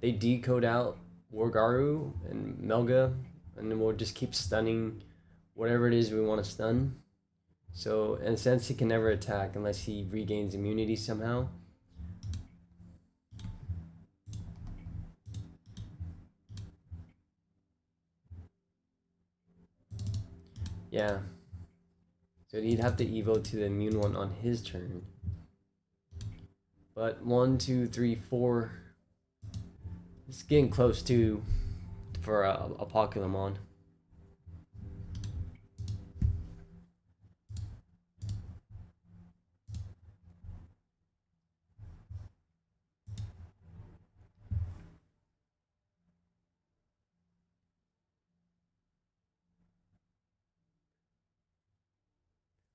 They decode out Wargaru and Melga, and then we'll just keep stunning whatever it is we want to stun. So in a sense, he can never attack unless he regains immunity somehow. Yeah. So he'd have to evo to the immune one on his turn. But 1, 2, 3, 4. It's getting close to for a Pokémon.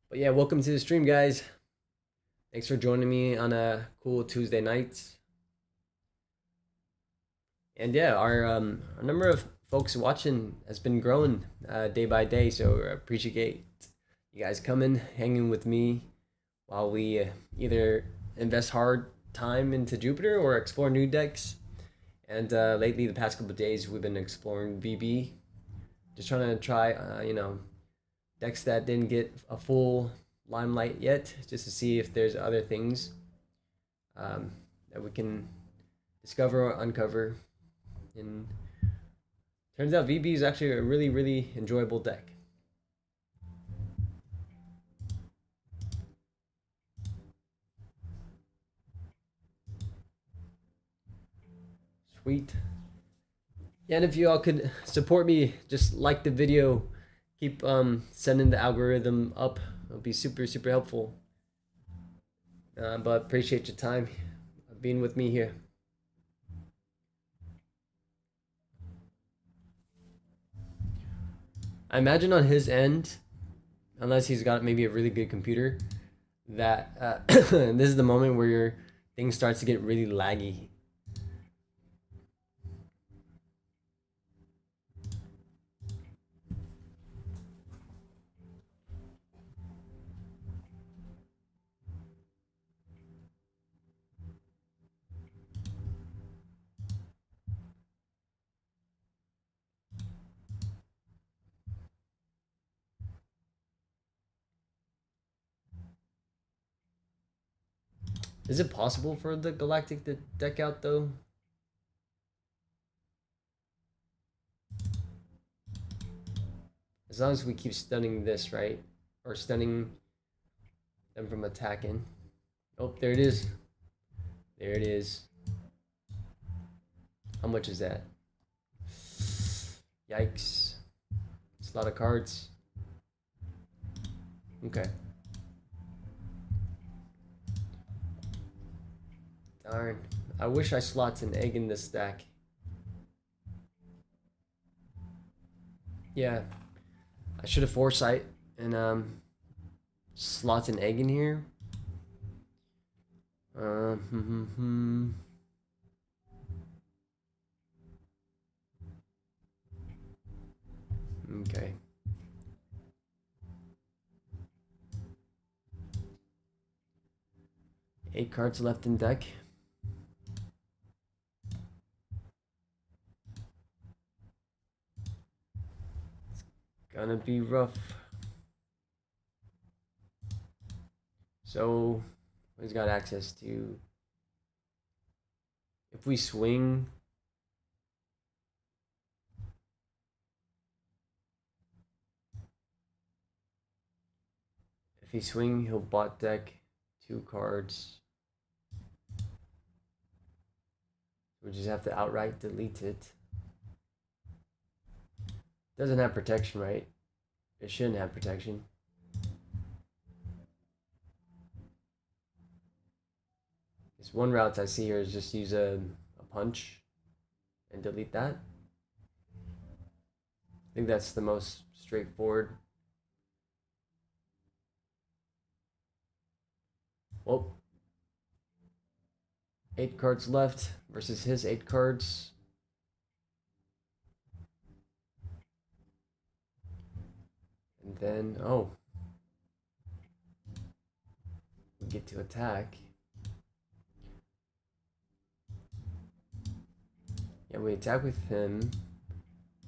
But yeah, welcome to the stream, guys. Thanks for joining me on a cool Tuesday night. And yeah, our number of folks watching has been growing day by day. So I appreciate you guys coming, hanging with me while we either invest hard time into Jupiter or explore new decks. And lately, the past couple of days, we've been exploring VB, just trying to try, decks that didn't get a full limelight yet, just to see if there's other things that we can discover or uncover. And turns out VB is actually a really, really enjoyable deck. Sweet. Yeah, and if you all could support me, just like the video, keep sending the algorithm up. It'll be super, super helpful. But appreciate your time being with me here. I imagine on his end, unless he's got maybe a really good computer, that this is the moment where your thing starts to get really laggy. Is it possible for the Galactic to deck out though? As long as we keep stunning this, right? Or stunning them from attacking. Oh, there it is. There it is. How much is that? Yikes. It's a lot of cards. Okay. Darn. I wish I slots an egg in this stack. Yeah. I should have foresight and slots an egg in here. Okay. Eight cards left in deck. It's gonna be rough. So he's got access to. If we swing. If he swing, he'll bot deck 2 cards. We just have to outright delete it. Doesn't have protection, right? It shouldn't have protection. There's one route I see here is just use a punch and delete that. I think that's the most straightforward. Well, 8 cards left versus his 8 cards. And then, oh. get to attack. Yeah, we attack with him.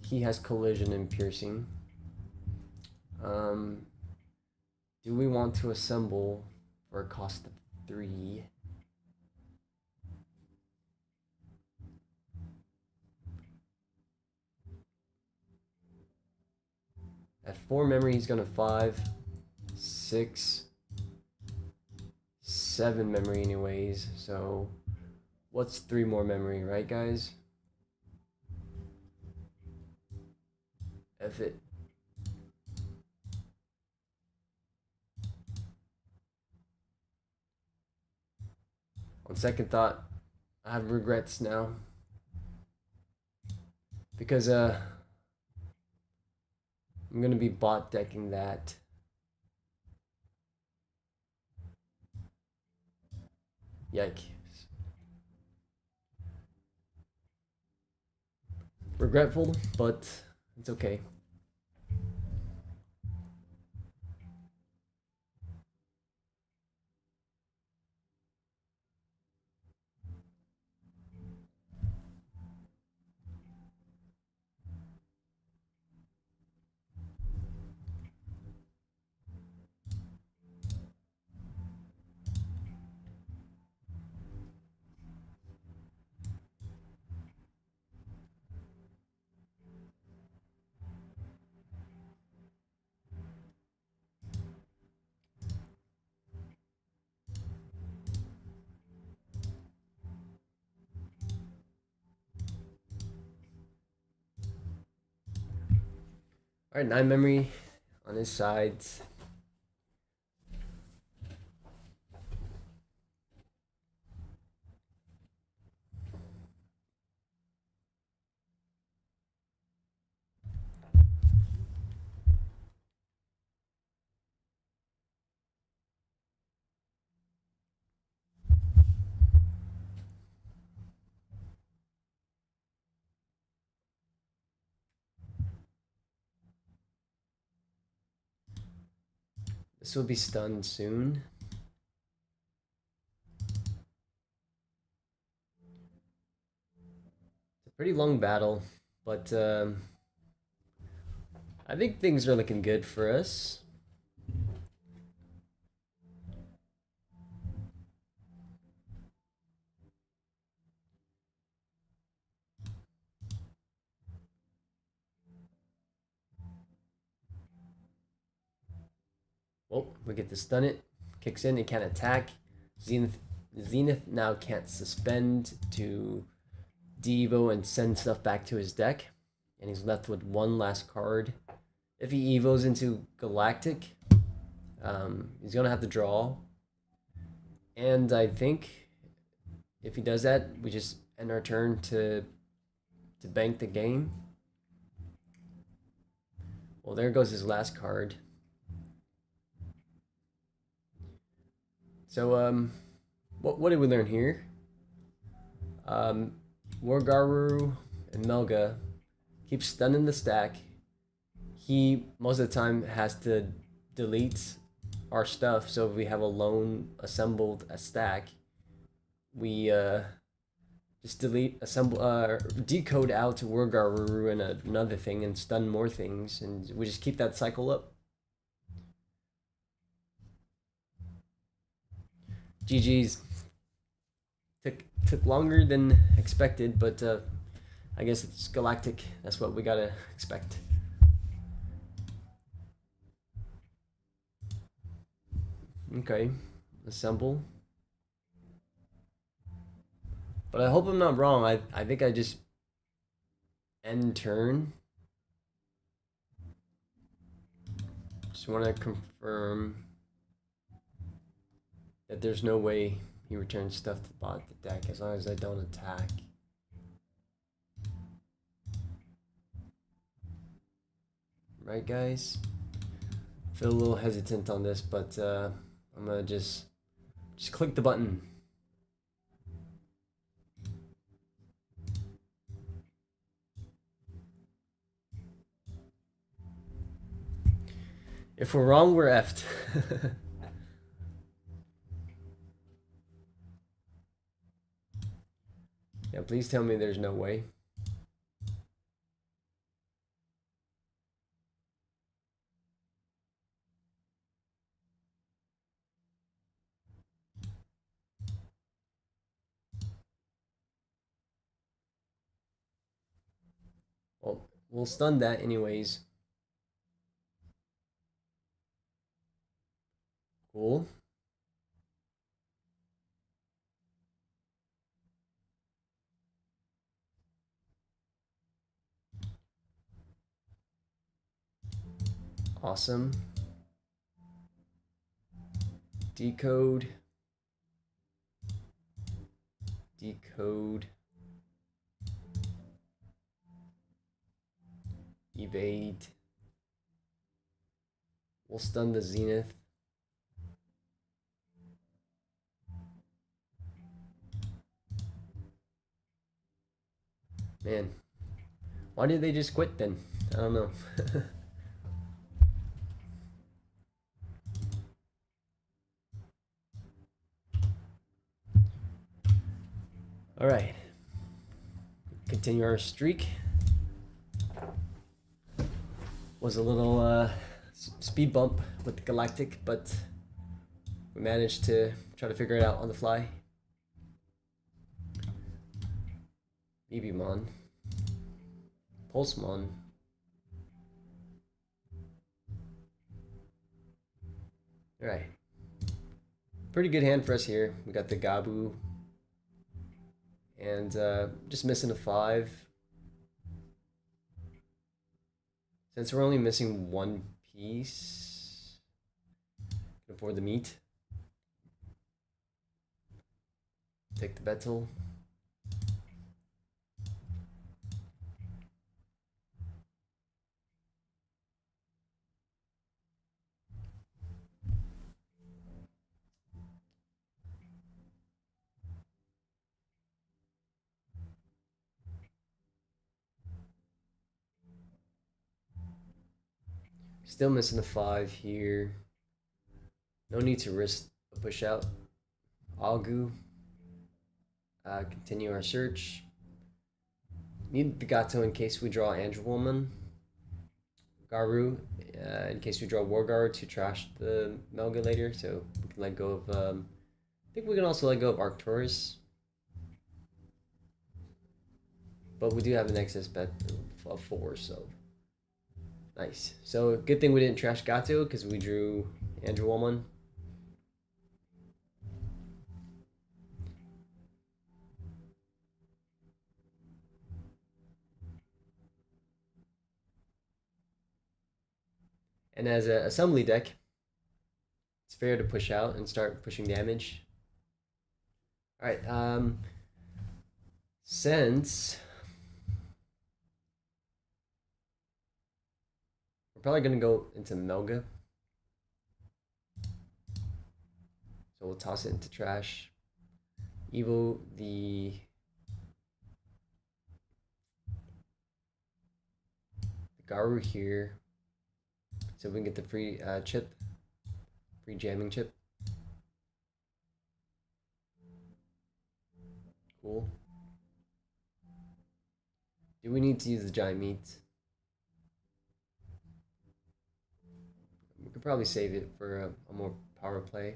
He has collision and piercing. Do we want to assemble for a cost of 3? At 4 memory, he's gonna 5, 6, 7 memory anyways. So what's 3 more memory, right guys? F it. On second thought, I have regrets now. Because I'm gonna be bot decking that. Yikes. Regretful, but it's okay. Alright, 9 memory on his sides. This will be stunned soon. It's a pretty long battle, but I think things are looking good for us. Well, we get to stun it. Kicks in, it can't attack. Zenith now can't suspend to Devo and send stuff back to his deck. And he's left with 1 last card. If he evos into Galactic, he's going to have to draw. And I think if he does that, we just end our turn to bank the game. Well, there goes his last card. So, what did we learn here? Wargaru and Melga keep stunning the stack. He, most of the time, has to delete our stuff, so if we have a lone assembled a stack, we just delete, assemble, decode out Wargaru and another thing and stun more things, and we just keep that cycle up. GG's. Took longer than expected, but I guess it's Galactic. That's what we gotta expect. Okay, assemble. But I hope I'm not wrong. I think I just end turn. Just want to confirm that there's no way he returns stuff to bot the deck as long as I don't attack. Right, guys? Feel a little hesitant on this, but I'm gonna just click the button. If we're wrong, we're effed. please tell me there's no way. Well, we'll stun that anyways. Cool. Awesome. Decode. Decode. Evade. We'll stun the Zenith. Man, why did they just quit then? I don't know. All right. Continue our streak. Was a little speed bump with the Galactic, but we managed to try to figure it out on the fly. Digimon. Pulsemon. Alright. Pretty good hand for us here. We got the Gabu. And just missing a 5. Since we're only missing one piece, can afford the meat. Take the battle. Still missing a 5 here. No need to risk a push out. Agu. Continue our search. Need the Gato in case we draw Andrew Woman. Garu, in case we draw Wargar to trash the Melga later, so we can let go of. I think we can also let go of Arcturus. But we do have an excess bet of 4, so. Nice. So, good thing we didn't trash Gato because we drew Andrew Woman. And as an assembly deck, it's fair to push out and start pushing damage. Alright, since we're probably going to go into Melga. So we'll toss it into trash. Evo the Garu here. So we can get the free chip. Free jamming chip. Cool. Do we need to use the giant meat? We could probably save it for a more power play.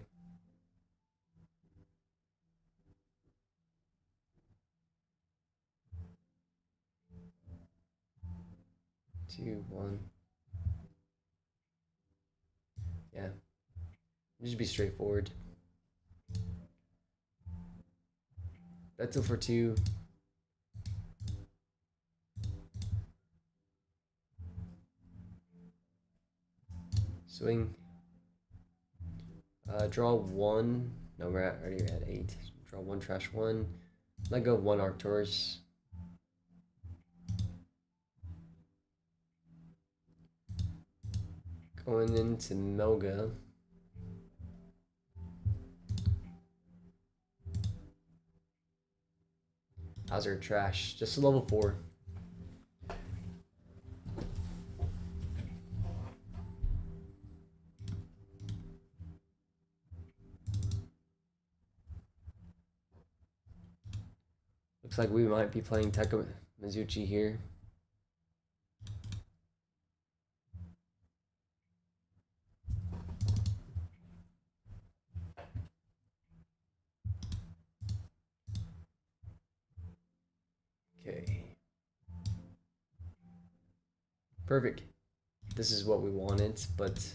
Two, one. Yeah. Just be straightforward. Battle for 2. Swing. Draw 1. No, we're already at 8. Draw 1, trash 1. Let go of 1 Arcturus. Going into Melga. How's our trash? Just a level 4. Looks like we might be playing Taka Mizuchi here. Okay. Perfect. This is what we wanted, but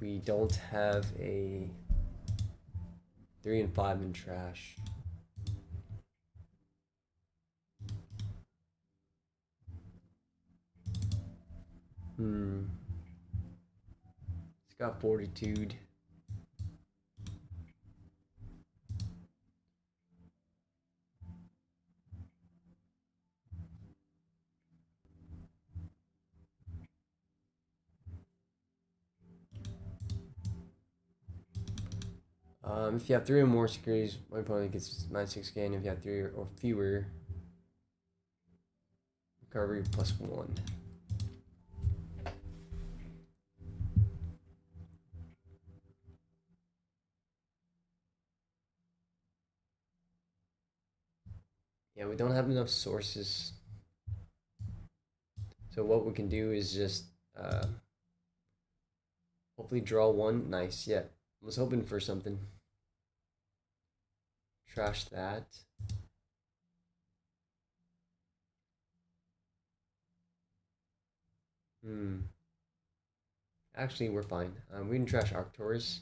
we don't have a 3 and 5 in trash. It's got fortitude. If you have 3 or more securities, my opponent gets -6 gain. If you have 3 or fewer, recovery +1. Yeah, we don't have enough sources. So what we can do is just hopefully draw 1. Nice, yeah. I was hoping for something. Trash that. Actually, we're fine. We can trash Arcturus.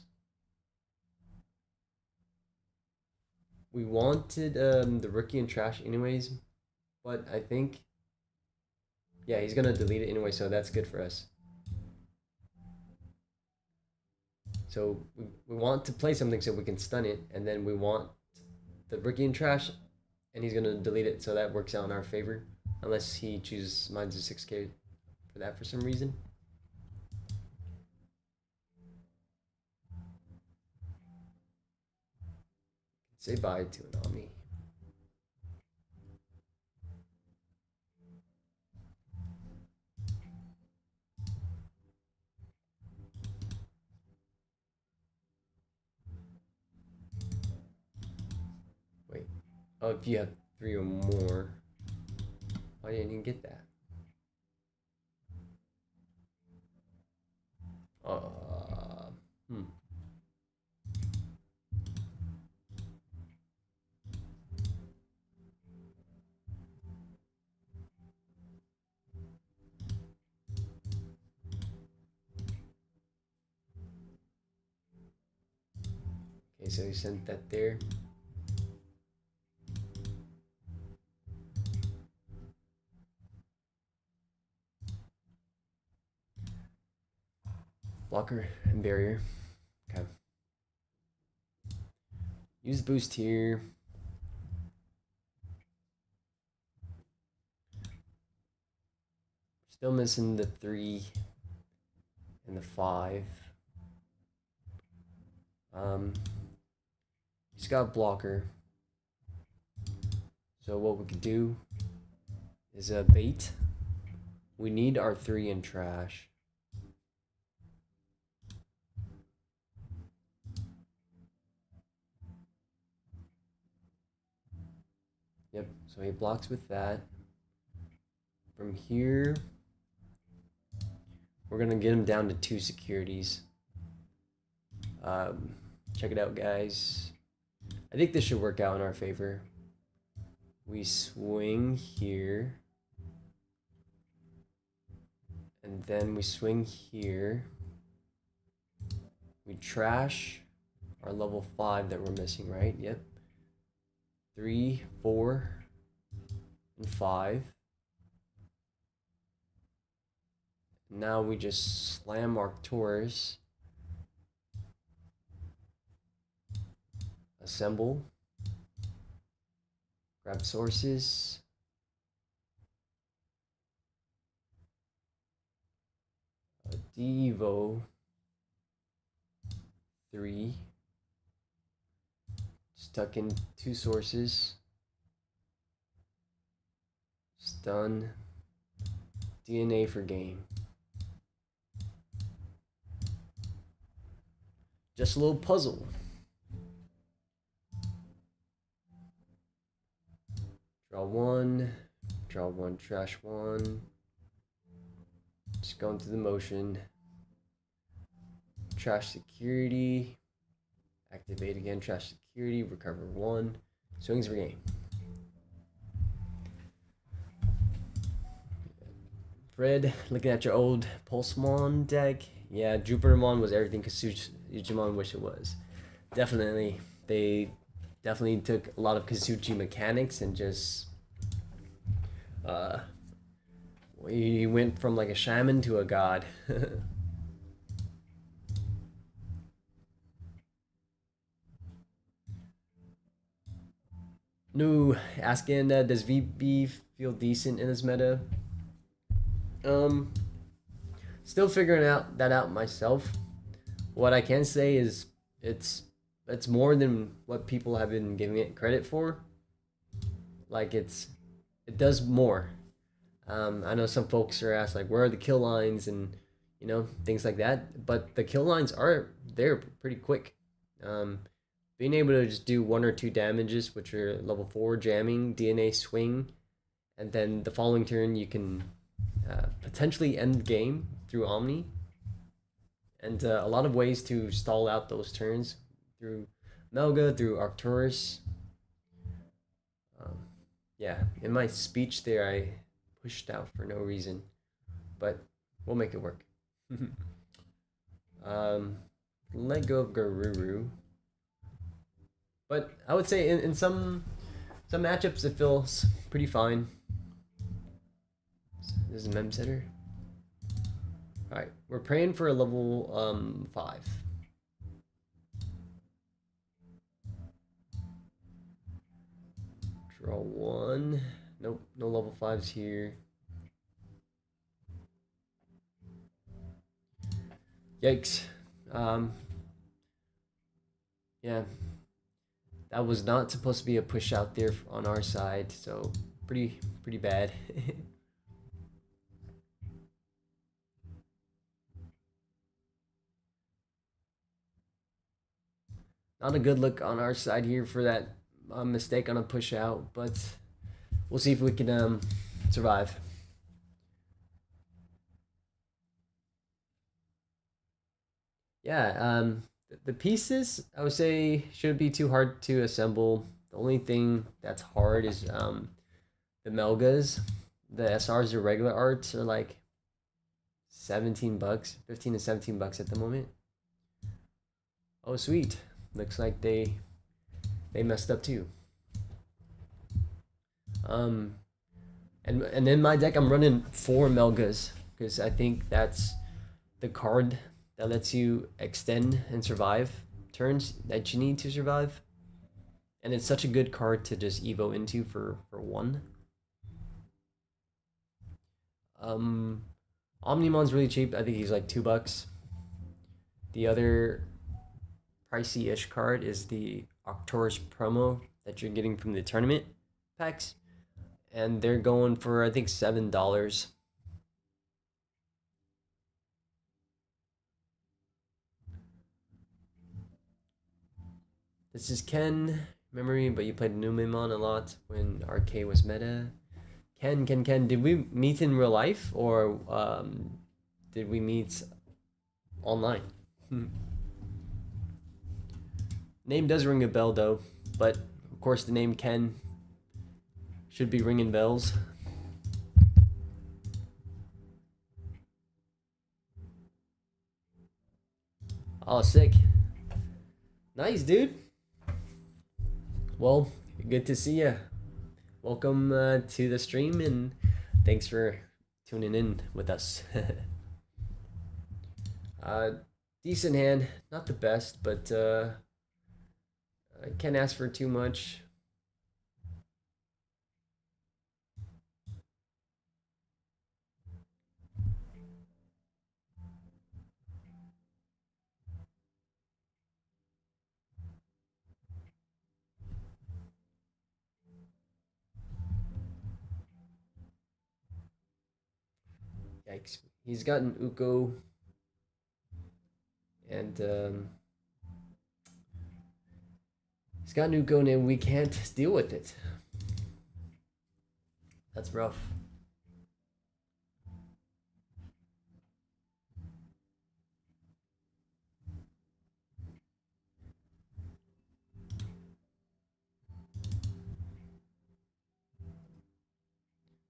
We wanted the rookie in trash anyways, but I think, yeah, he's gonna delete it anyway, so that's good for us. So we want to play something so we can stun it, and then we want the rookie in trash, and he's gonna delete it, so that works out in our favor, unless he chooses -6k for that for some reason. Say bye to an Omni. Wait. Oh, if you have 3 or more. Why didn't you get that? Hmm. Okay, so he sent that there. Blocker and barrier. Okay. Use boost here. Still missing the 3 and the 5. He's got blocker. So what we could do is a bait. We need our 3 in trash. Yep, so he blocks with that. From here, we're gonna get him down to 2 securities. Check it out, guys. I think this should work out in our favor. We swing here. And then we swing here. We trash our level 5 that we're missing, right? Yep. 3, 4, and 5. Now we just slam Arcturus. Assemble. Grab sources. Devo 3. Stuck in 2 sources. Stun. DNA for game. Just a little puzzle. draw one, trash one. Just going through the motion. Trash security. Activate again, trash security, recover one. Swings for game. Fred, looking at your old Pulsemon deck. Yeah, Jupitermon was everything Kasuchimon wish it was. Definitely. They definitely took a lot of Kasuchi mechanics and just we went from like a shaman to a god. No, asking does VB feel decent in this meta? Still figuring that out myself. What I can say is it's more than what people have been giving it credit for. Like it does more. I know some folks are asked like where are the kill lines and you know things like that, but the kill lines are they're pretty quick. Being able to just do 1 or 2 damages, which are level 4 jamming, DNA swing, and then the following turn you can potentially end game through Omni, and a lot of ways to stall out those turns through Melga, through Arcturus. Yeah, in my speech there, I pushed out for no reason, but we'll make it work. Let go of Garuru. But I would say in some matchups it feels pretty fine. This is a mem setter. Alright, we're praying for a level 5. Draw one. Nope, no level 5s here. Yikes. Yeah. That was not supposed to be a push out there on our side, so pretty bad. Not a good look on our side here for that mistake on a push out, but we'll see if we can survive. Yeah, the pieces I would say shouldn't be too hard to assemble. The only thing that's hard is the Melgas. The SRs, the regular arts, are like $17, 15 to $17 at the moment. Oh, sweet. Looks like they messed up too. And in my deck I'm running 4 Melgas because I think that's the card that lets you extend and survive turns that you need to survive. And it's such a good card to just evo into for 1. Omnimon's really cheap. I think he's like $2. The other pricey-ish card is the Arcturus promo that you're getting from the tournament packs, and they're going for I think $7. This is Ken memory, but you played Numemon a lot when RK was meta. Ken, did we meet in real life or did we meet online? Name does ring a bell though, but of course the name Ken should be ringing bells. Oh, sick. Nice, dude. Well, good to see you. Welcome to the stream, and thanks for tuning in with us. Decent hand, not the best, but I can't ask for too much. Yikes. He's gotten Uko, and he's got Uko, and we can't deal with it. That's rough.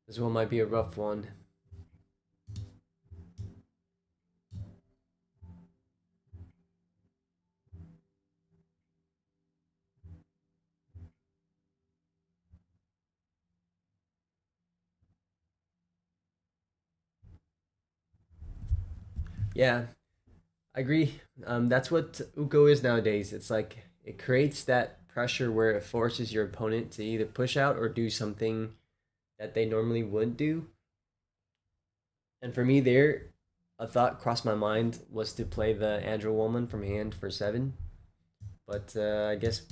This one might be a rough one. Yeah, I agree. That's what Uko is nowadays. It's like it creates that pressure where it forces your opponent to either push out or do something that they normally wouldn't do. And for me, there, a thought crossed my mind was to play the Andrew Woman from hand for 7, but I guess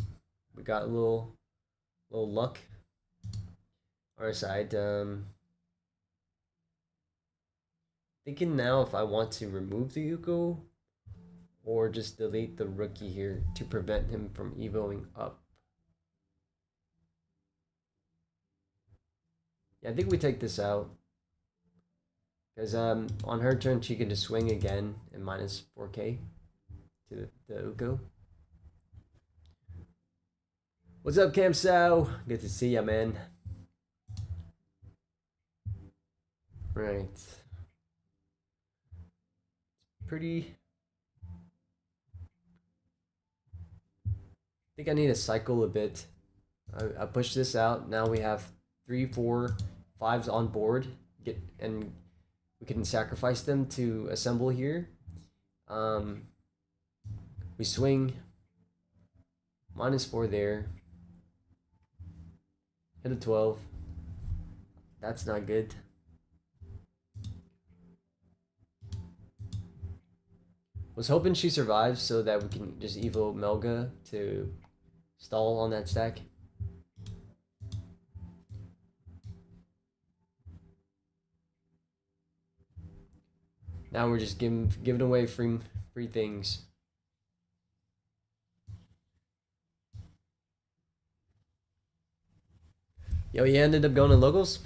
we got a little luck on our side. Thinking now if I want to remove the Uko or just delete the rookie here to prevent him from evoing up. Yeah, I think we take this out. Because on her turn, she can just swing again and minus 4k to the Uko. What's up, Cam Sao? Good to see ya, man. Right. Pretty. I think I need to cycle a bit. I push this out. Now we have 3, 4, 5s on board. And we can sacrifice them to assemble here. We swing. Minus 4 there. Hit a 12. That's not good. Was hoping she survives so that we can just evo Melga to stall on that stack. Now we're just giving away free things. Yo, you ended up going to locals?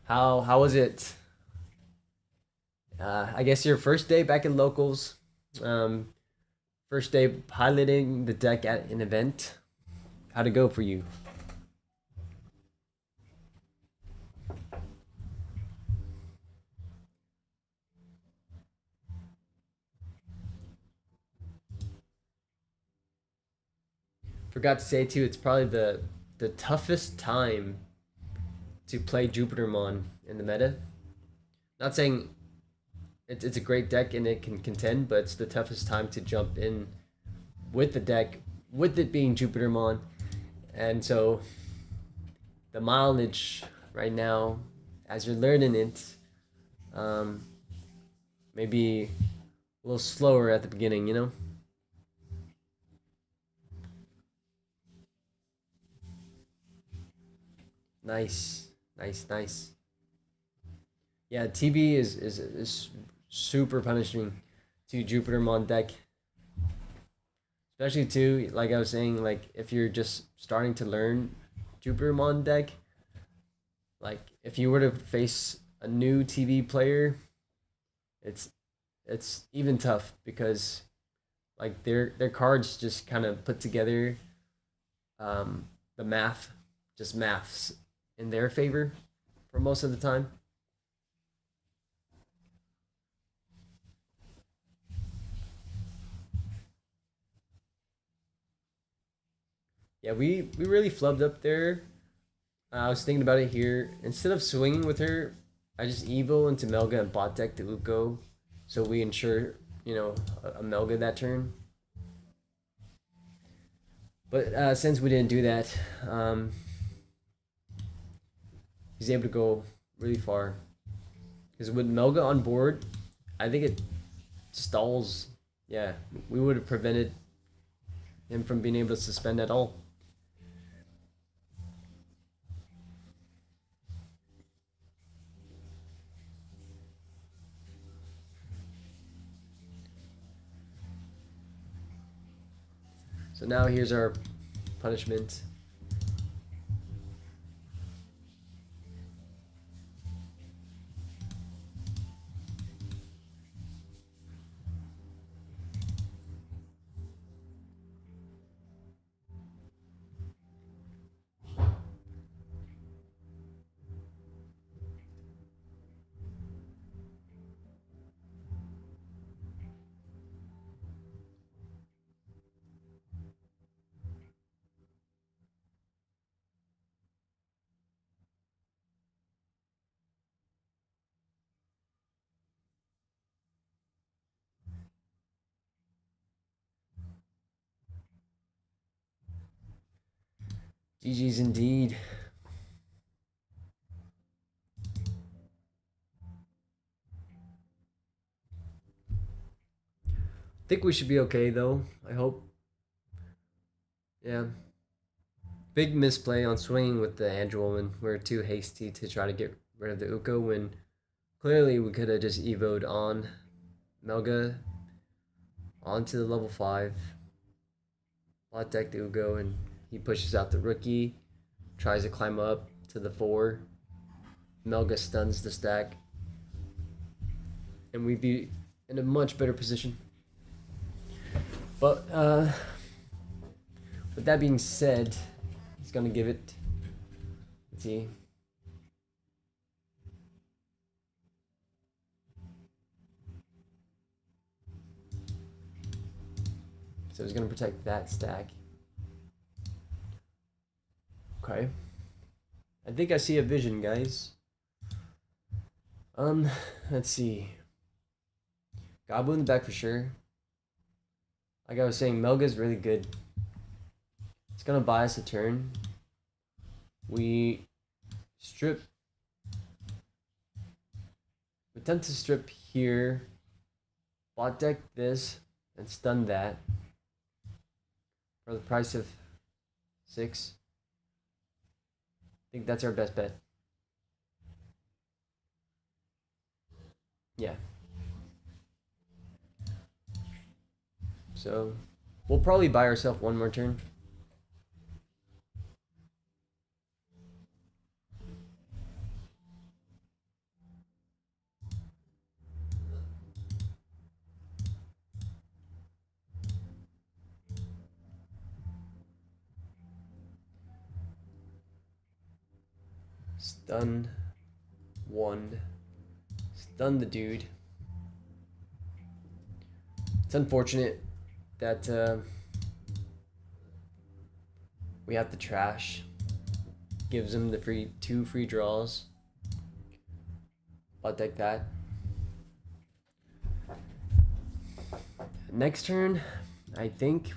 How was it? I guess your first day back in locals. First day piloting the deck at an event. How'd it go for you? Forgot to say too, it's probably the toughest time to play Jupitermon in the meta. Not saying it's a great deck and it can contend, but it's the toughest time to jump in with the deck, with it being Jupitermon. And so the mileage right now, as you're learning it, maybe a little slower at the beginning, you know? Nice, nice, nice. Yeah, TB is super punishing to Jupitermon deck. Especially too, like I was saying, like if you're just starting to learn Jupitermon deck, like if you were to face a new TV player, it's even tough because like their cards just kind of put together the math just maths in their favor for most of the time. Yeah, we really flubbed up there. I was thinking about it here. Instead of swinging with her, I just evo into Melga and bot deck to Uko, so we ensure a Melga that turn. But since we didn't do that, he's able to go really far. Because with Melga on board, I think it stalls. Yeah, we would have prevented him from being able to suspend at all. So now here's our punishment. GG's indeed. I think we should be okay though. I hope. Yeah. Big misplay on swinging with the Androwoman. We were too hasty to try to get rid of the Uko when clearly we could have just evoed on Melga onto the level 5. Bot deck the Ugo and he pushes out the rookie. Tries to climb up to the 4. Melga stuns the stack. And we'd be in a much better position. But with that being said, he's gonna give it. Let's see. So he's gonna protect that stack. Okay. I think I see a vision, guys. Let's see. Gabu in the back for sure. Like I was saying, Melga's really good. It's gonna buy us a turn. We strip. We attempt to strip here. Bot deck this and stun that. For the price of 6. I think that's our best bet. Yeah. So we'll probably buy ourselves one more turn. Stun 1. Stun the dude. It's unfortunate that we have to trash. Gives him the 2 free draws. I'll take that. Next turn, I think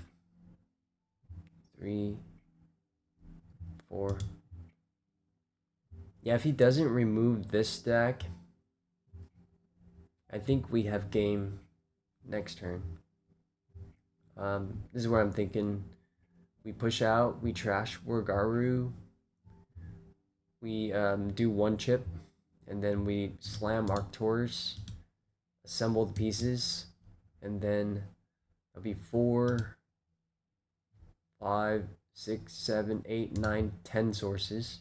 3, 4. Yeah, if he doesn't remove this stack, I think we have game next turn. This is where I'm thinking we push out, we trash Wargaru, we do 1 chip, and then we slam Arcturus, assemble the pieces, and then it'll be 4, 5, 6, 7, 8, 9, 10 sources.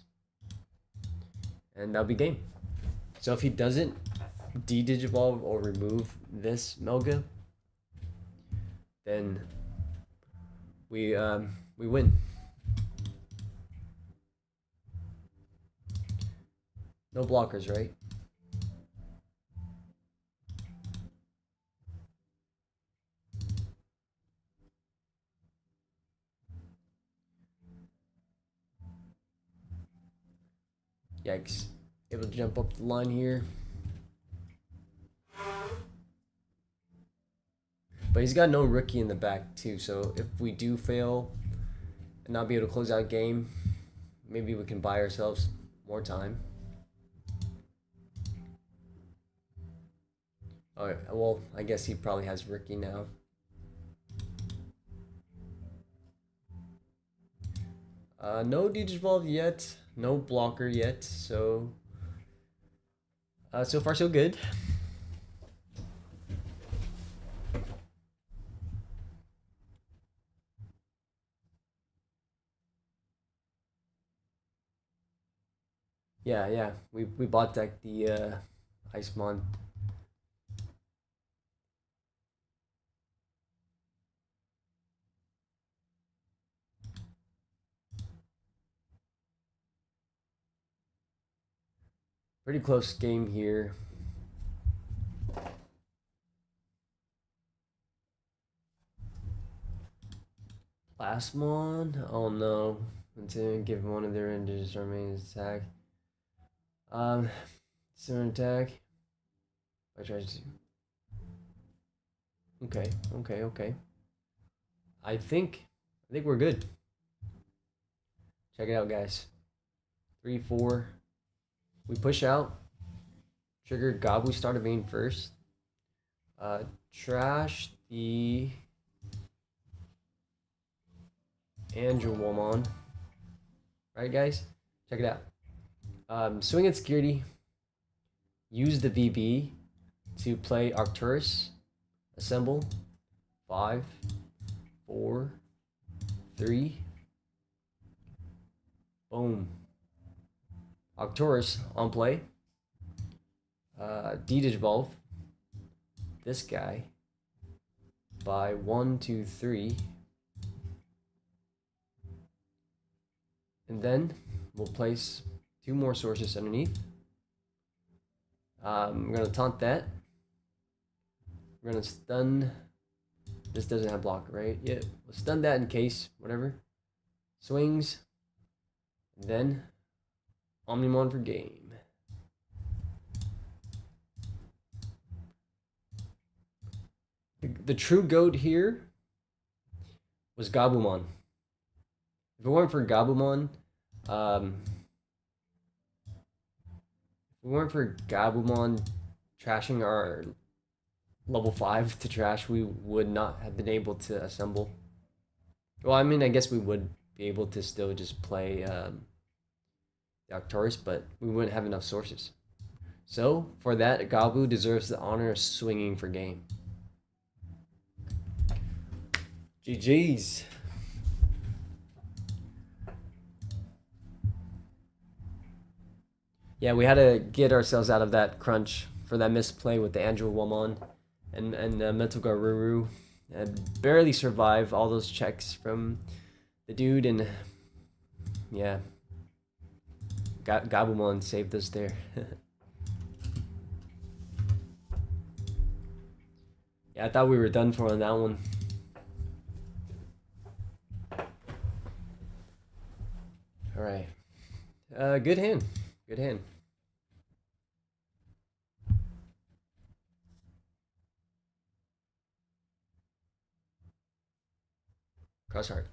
And that'll be game. So if he doesn't de-digivolve or remove this Melga, then we win. No blockers, right? Yikes. Able to jump up the line here. But he's got no rookie in the back too, so if we do fail and not be able to close out game, maybe we can buy ourselves more time. Alright, well, I guess he probably has rookie now. No Digivolve yet, no blocker yet, so so far so good. Yeah, we bought deck the Icemon. Pretty close game here. Plasmon? Oh no. Until give one of their engines remains attack. Center attack. I tried to. Okay. I think we're good. Check it out, guys. 3, 4. We push out. Trigger Gabu Starter Vein first. Trash the Angelwomon. Right, guys? Check it out. Swing at Security. Use the VB to play Arcturus. Assemble. 5, 4, 3. Boom. Arcturus on play. Digivolve this guy by 1, 2, 3. And then we'll place 2 more sources underneath. We're going to taunt that. We're going to stun. This doesn't have block, right? Yeah, we'll stun that in case, whatever. Swings. And then Omnimon for game. The true GOAT here was Gabumon. If it weren't for Gabumon, trashing our level 5 to trash, we would not have been able to assemble. Well, I mean, I guess we would be able to still just play the Arcturus, but we wouldn't have enough sources. So, for that, Gabu deserves the honor of swinging for game. GG's. Yeah, we had to get ourselves out of that crunch for that misplay with the Angelwomon and Mental Garuru. And barely survive all those checks from the dude, and yeah, Gabumon saved us there. Yeah, I thought we were done for on that one. All right. Good hand. Good hand. Cross heart.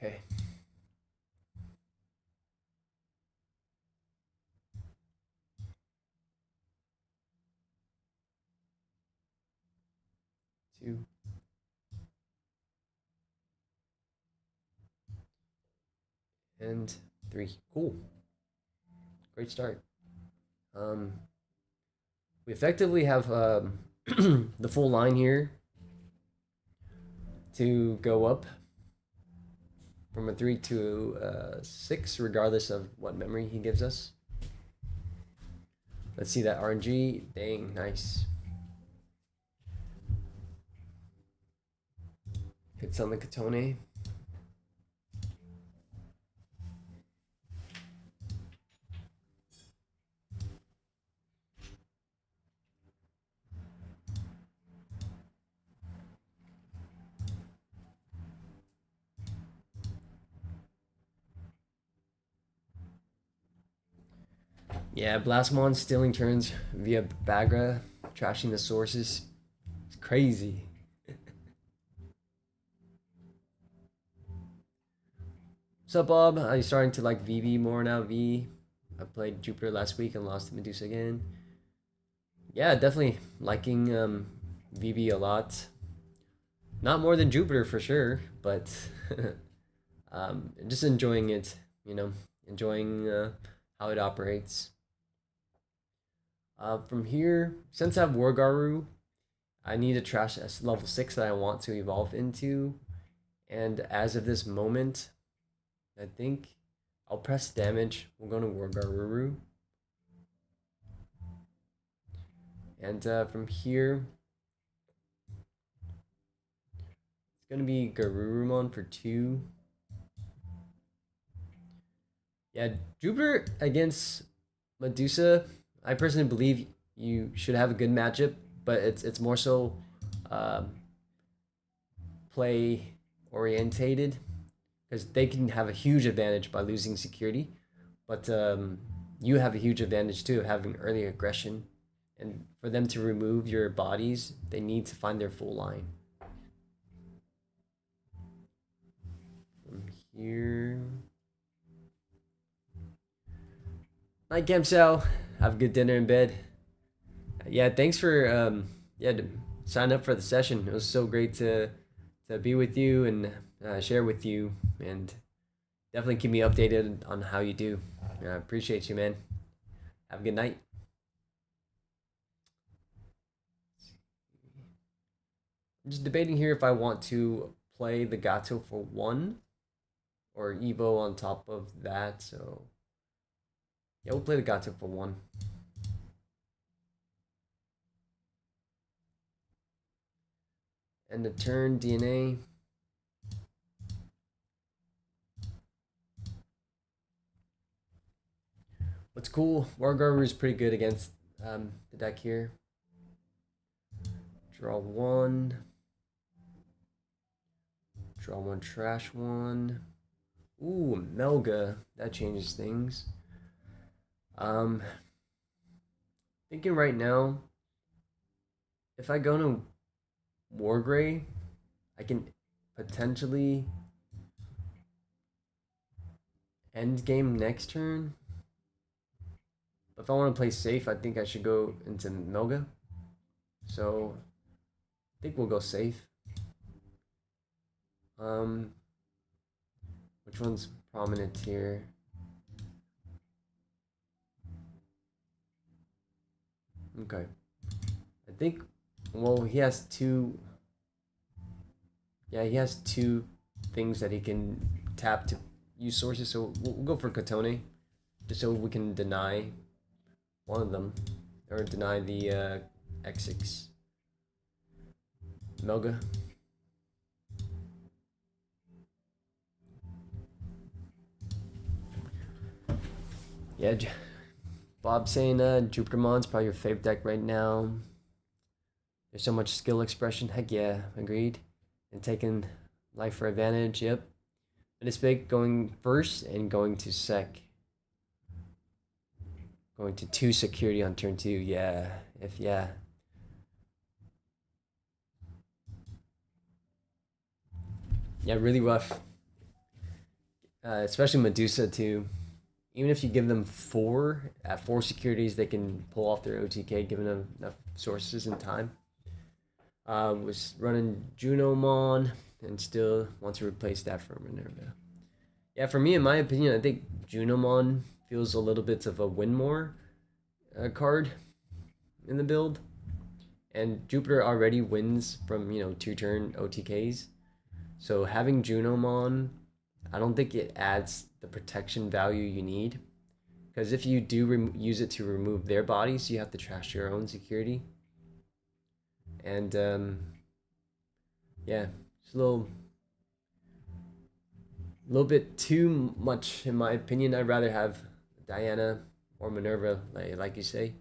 Okay. Two. And 3. Cool. Great start. We effectively have the full line here to go up from a 3 to a 6, regardless of what memory he gives us. Let's see that RNG. Dang, nice. Hits on the Katone. Yeah, Blastmon stealing turns via Bagra, trashing the sources. It's crazy. What's up, Bob? Are you starting to like VV more now? I played Jupiter last week and lost to Medusa again. Yeah, definitely liking VV a lot. Not more than Jupiter for sure, but just enjoying it, you know, enjoying how it operates. From here, since I have Wargaru, I need to trash a level 6 that I want to evolve into. And as of this moment, I think I'll press damage. We're going to Wargaruru. And from here, it's going to be Garurumon for 2. Yeah, Jupiter against Medusa, I personally believe you should have a good matchup, but it's more so play orientated, because they can have a huge advantage by losing security, but you have a huge advantage too, having early aggression, and for them to remove your bodies, they need to find their full line. here. Night Camp Cell. Have a good dinner in bed. Yeah, thanks for to sign up for the session. It was so great to be with you and share with you, and definitely keep me updated on how you do. I appreciate you, man. Have a good night. I'm just debating here if I want to play the Gato for 1 or Evo on top of that. So yeah, we'll play the Gato for 1. And the turn DNA. What's cool, Wargarver is pretty good against the deck here. Draw 1. Draw 1, trash 1. Ooh, Melga. That changes things. Thinking right now, if I go to Wargray, I can potentially end game next turn. But if I want to play safe, I think I should go into Melga. So I think we'll go safe. Which one's prominent here? Okay. I think, well, he has 2. Yeah, he has 2 things that he can tap to use sources. So we'll go for Kotone, just so we can deny one of them, or deny the X6. Melga. Yeah, Bob saying Jupitermon's probably your favorite deck right now. There's so much skill expression. Heck yeah, agreed. And taking life for advantage, yep. But it's big going first and going to sec. Going to 2 security on turn 2, yeah. Yeah, really rough. Especially Medusa too. Even if you give them 4 at 4 securities, they can pull off their OTK, giving them enough sources and time. Was running Junomon and still want to replace that for Minerva. Yeah, for me, in my opinion, I think Junomon feels a little bit of a win more card in the build. And Jupiter already wins from, 2-turn OTKs. So having Junomon, I don't think it adds the protection value you need. Because if you do use it to remove their bodies, you have to trash your own security. And yeah, it's a little bit too much in my opinion. I'd rather have Diana or Minerva, like you say.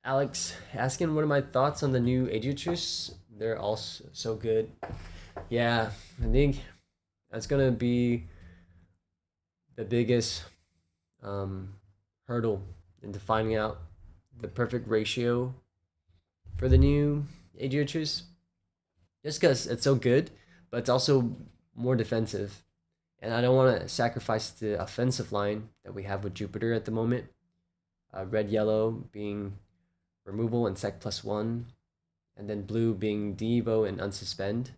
Alex asking, what are my thoughts on the new Aegiatrus? They're all so good. Yeah, I think that's gonna be the biggest hurdle into finding out the perfect ratio for the new Aegiatrus. Just because it's so good, but it's also more defensive. And I don't want to sacrifice the offensive line that we have with Jupiter at the moment. Red, yellow being removal and sec +1, and then blue being Devo and unsuspend.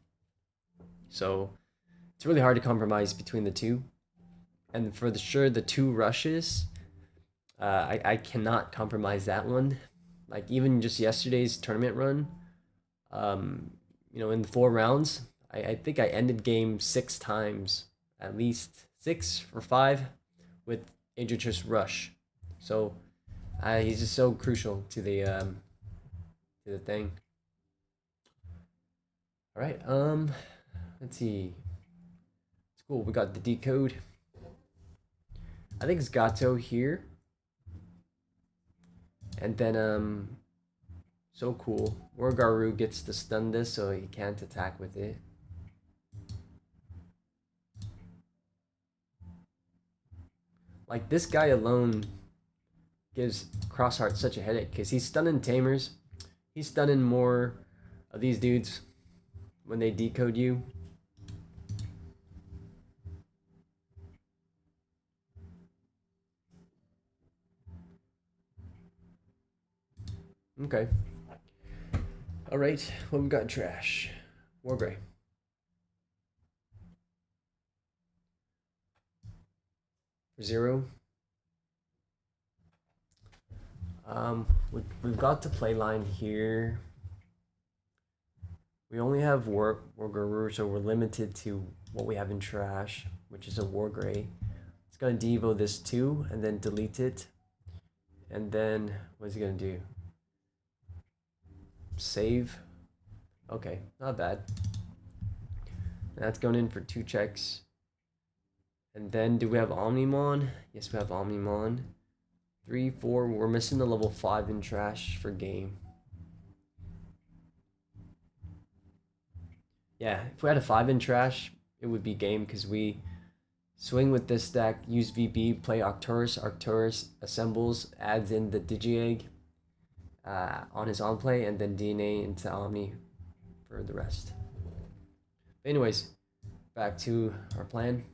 So it's really hard to compromise between the two. And for sure, the 2 rushes, I cannot compromise that one. Like even just yesterday's tournament run, in the 4 rounds, I think I ended game 6 times, at least 6 or 5, with Aegiatrus rush. So he's just so crucial to the thing. All right, let's see. It's cool. We got the decode. I think it's Gato here. And then so cool. Wargaru gets to stun this, so he can't attack with it. Like this guy alone gives Crossheart such a headache because he's stunning Tamers. He's stunning more of these dudes when they decode you. Okay. All right. What we got in trash? Wargray. For 0. We've got the play line here. We only have Warguru, so we're limited to what we have in trash, which is a Wargray. It's gonna devo this too, and then delete it. And then, what's he gonna do? Save. Okay, not bad. That's going in for 2 checks. And then, do we have Omnimon? Yes, we have Omnimon. 3, 4, we're missing the level 5 in trash for game. Yeah, if we had a 5 in trash, it would be game because we swing with this deck, use VB, play Arcturus. Arcturus assembles, adds in the Digi-Egg on his on play, and then DNA into Omni for the rest. But anyways, back to our plan.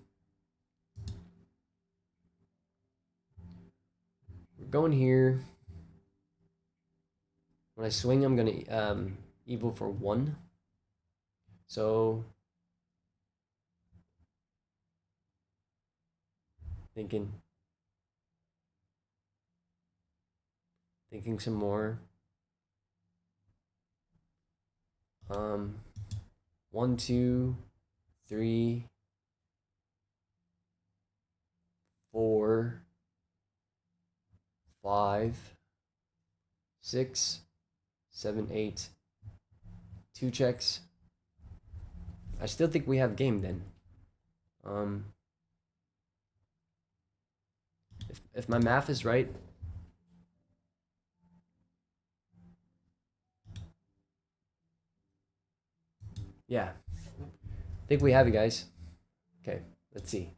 We're going here. When I swing, I'm going to Evil for 1. So, thinking some more. 1, 2, 3, 4, 5, 6, 7, 8. 2 checks. I still think we have game then. If my math is right, yeah, I think we have it, guys. Okay, let's see.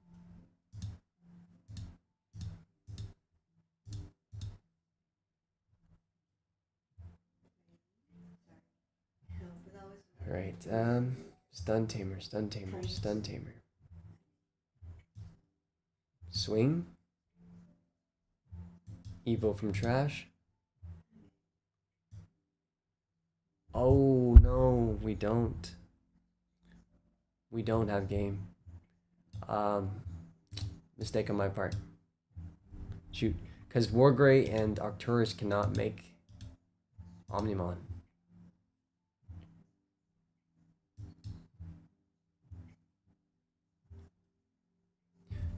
All right, stun tamer, stun tamer, stun tamer. Swing. Evo from trash. Oh no, we don't. We don't have game. Mistake on my part. Shoot, because Wargray and Arcturus cannot make Omnimon.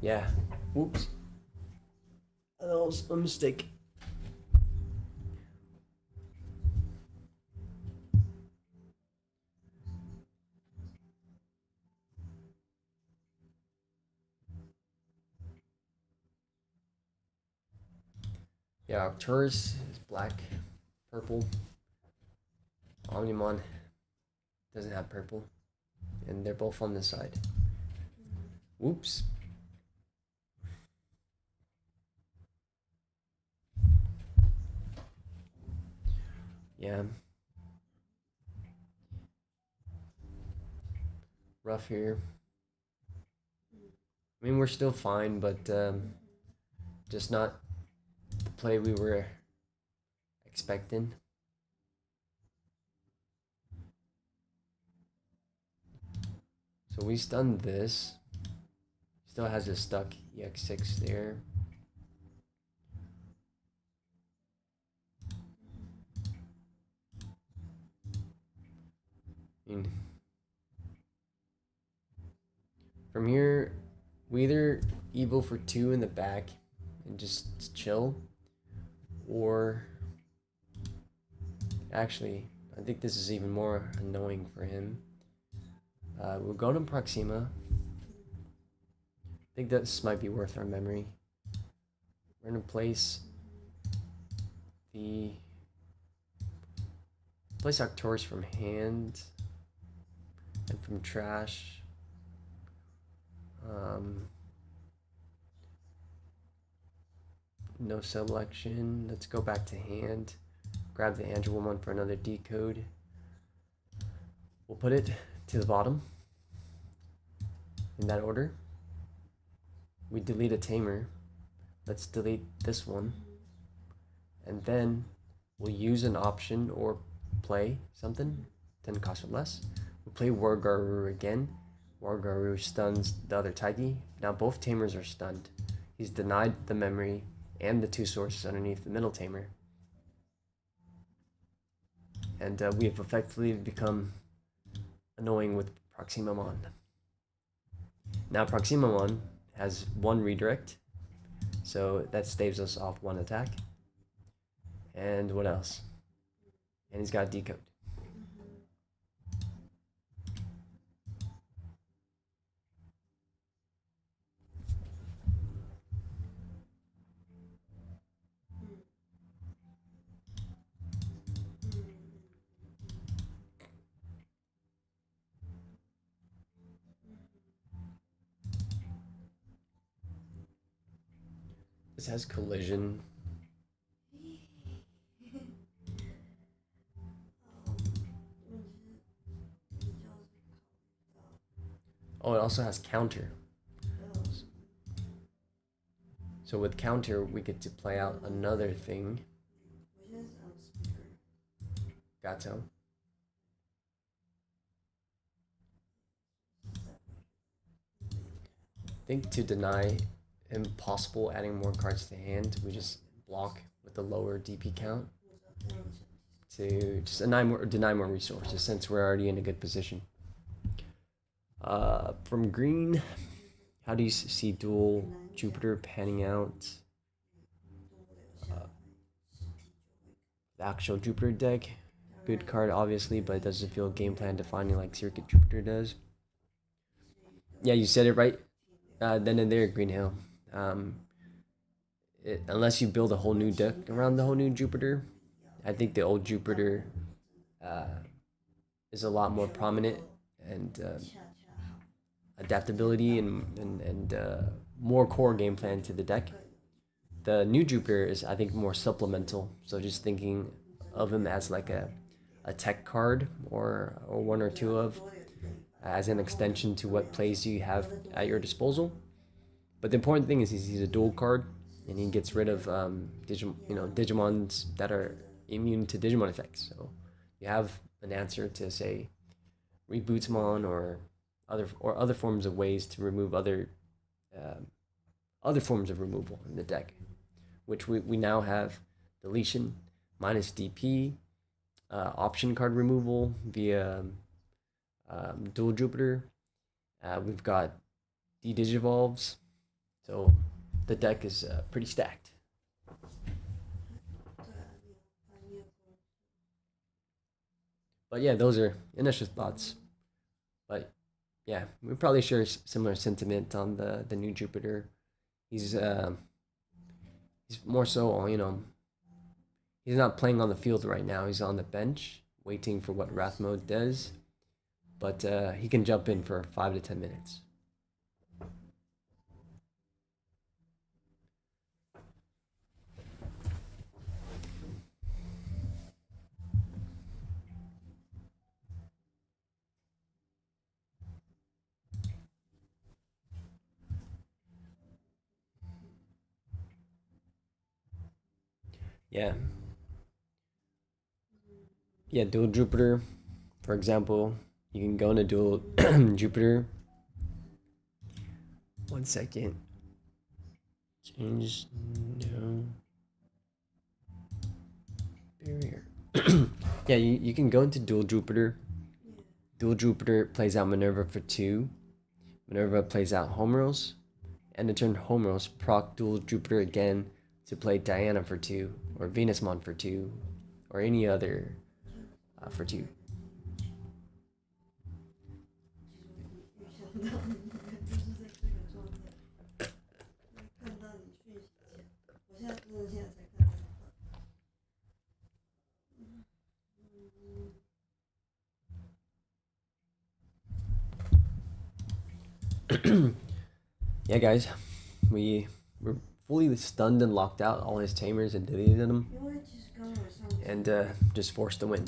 Yeah. Whoops. That was a mistake. Yeah, Arcturus is black, purple. Omnimon doesn't have purple. And they're both on this side. Whoops. Yeah. Rough here. I mean, we're still fine, but just not the play we were expecting. So we stunned this. Still has a stuck EX6 there. I mean, from here, we either Evo for 2 in the back and just chill, or actually, I think this is even more annoying for him. We'll go to Proxima. I think this might be worth our memory. We're gonna place Arcturus from hand and from trash. No selection. Let's go back to hand. Grab the Angel Woman for another decode. We'll put it to the bottom in that order. We delete a tamer. Let's delete this one. And then we'll use an option or play something, 10 cost or less. We'll play Wargaru again. Wargaru stuns the other Taiki. Now both tamers are stunned. He's denied the memory and the 2 sources underneath the middle tamer. And we have effectively become annoying with Proximamon. Now Proximamon has 1 redirect, so that staves us off 1 attack. And what else? And he's got Decode. This has collision. Oh, it also has counter. So with counter, we get to play out another thing. Gato. I think to deny impossible adding more cards to hand, we just block with the lower DP count to just deny more resources since we're already in a good position. From green, how do you see dual Jupiter panning out? The actual Jupiter deck, good card obviously, but it doesn't feel game plan defining like Circuit Jupiter does. Yeah, you said it right. Then and there, Green Hill. Unless you build a whole new deck around the whole new Jupiter, I think the old Jupiter is a lot more prominent and adaptability and more core game plan to the deck. The new Jupiter is, I think, more supplemental. So just thinking of him as like a tech card or 1 or 2 of as an extension to what plays you have at your disposal. But the important thing is he's a dual card, and he gets rid of Digimons that are immune to Digimon effects. So you have an answer to say Rebootsmon or other forms of ways to remove other forms of removal in the deck, which we now have deletion, minus DP, option card removal via dual Jupiter. We've got D-Digivolves, so the deck is pretty stacked. But yeah, those are initial thoughts. But yeah, we probably share similar sentiment on the new Jupiter. He's more so, he's not playing on the field right now. He's on the bench waiting for what Wrath Mode does. But he can jump in for 5 to 10 minutes. Yeah. Yeah, dual Jupiter, for example, you can go into dual Jupiter. 1 second. Change no barrier. Yeah, you can go into dual Jupiter. Dual Jupiter plays out Minerva for 2. Minerva plays out Homeros. And to turn Homeros, proc dual Jupiter again to play Diana for 2, or Venusmon for 2, or any other for 2. Yeah, guys, we're fully stunned and locked out all his tamers and deleted them, and just forced to win.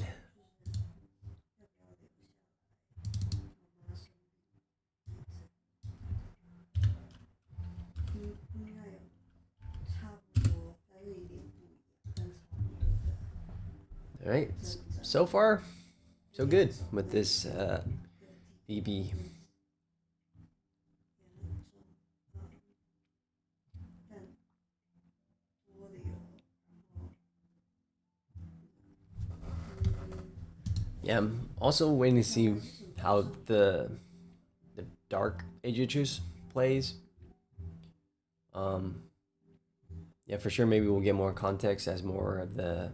All right, so far, so good with this BB. Yeah, I'm also waiting to see how the dark EX12 plays. Um, yeah, for sure. Maybe we'll get more context as more of the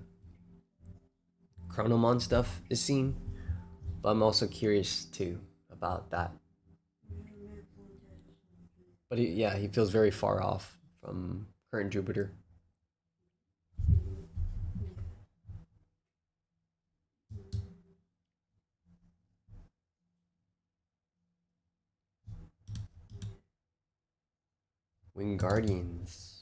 Chronomon stuff is seen. But I'm also curious too about that. But yeah, he feels very far off from current Jupiter. Wing Guardians.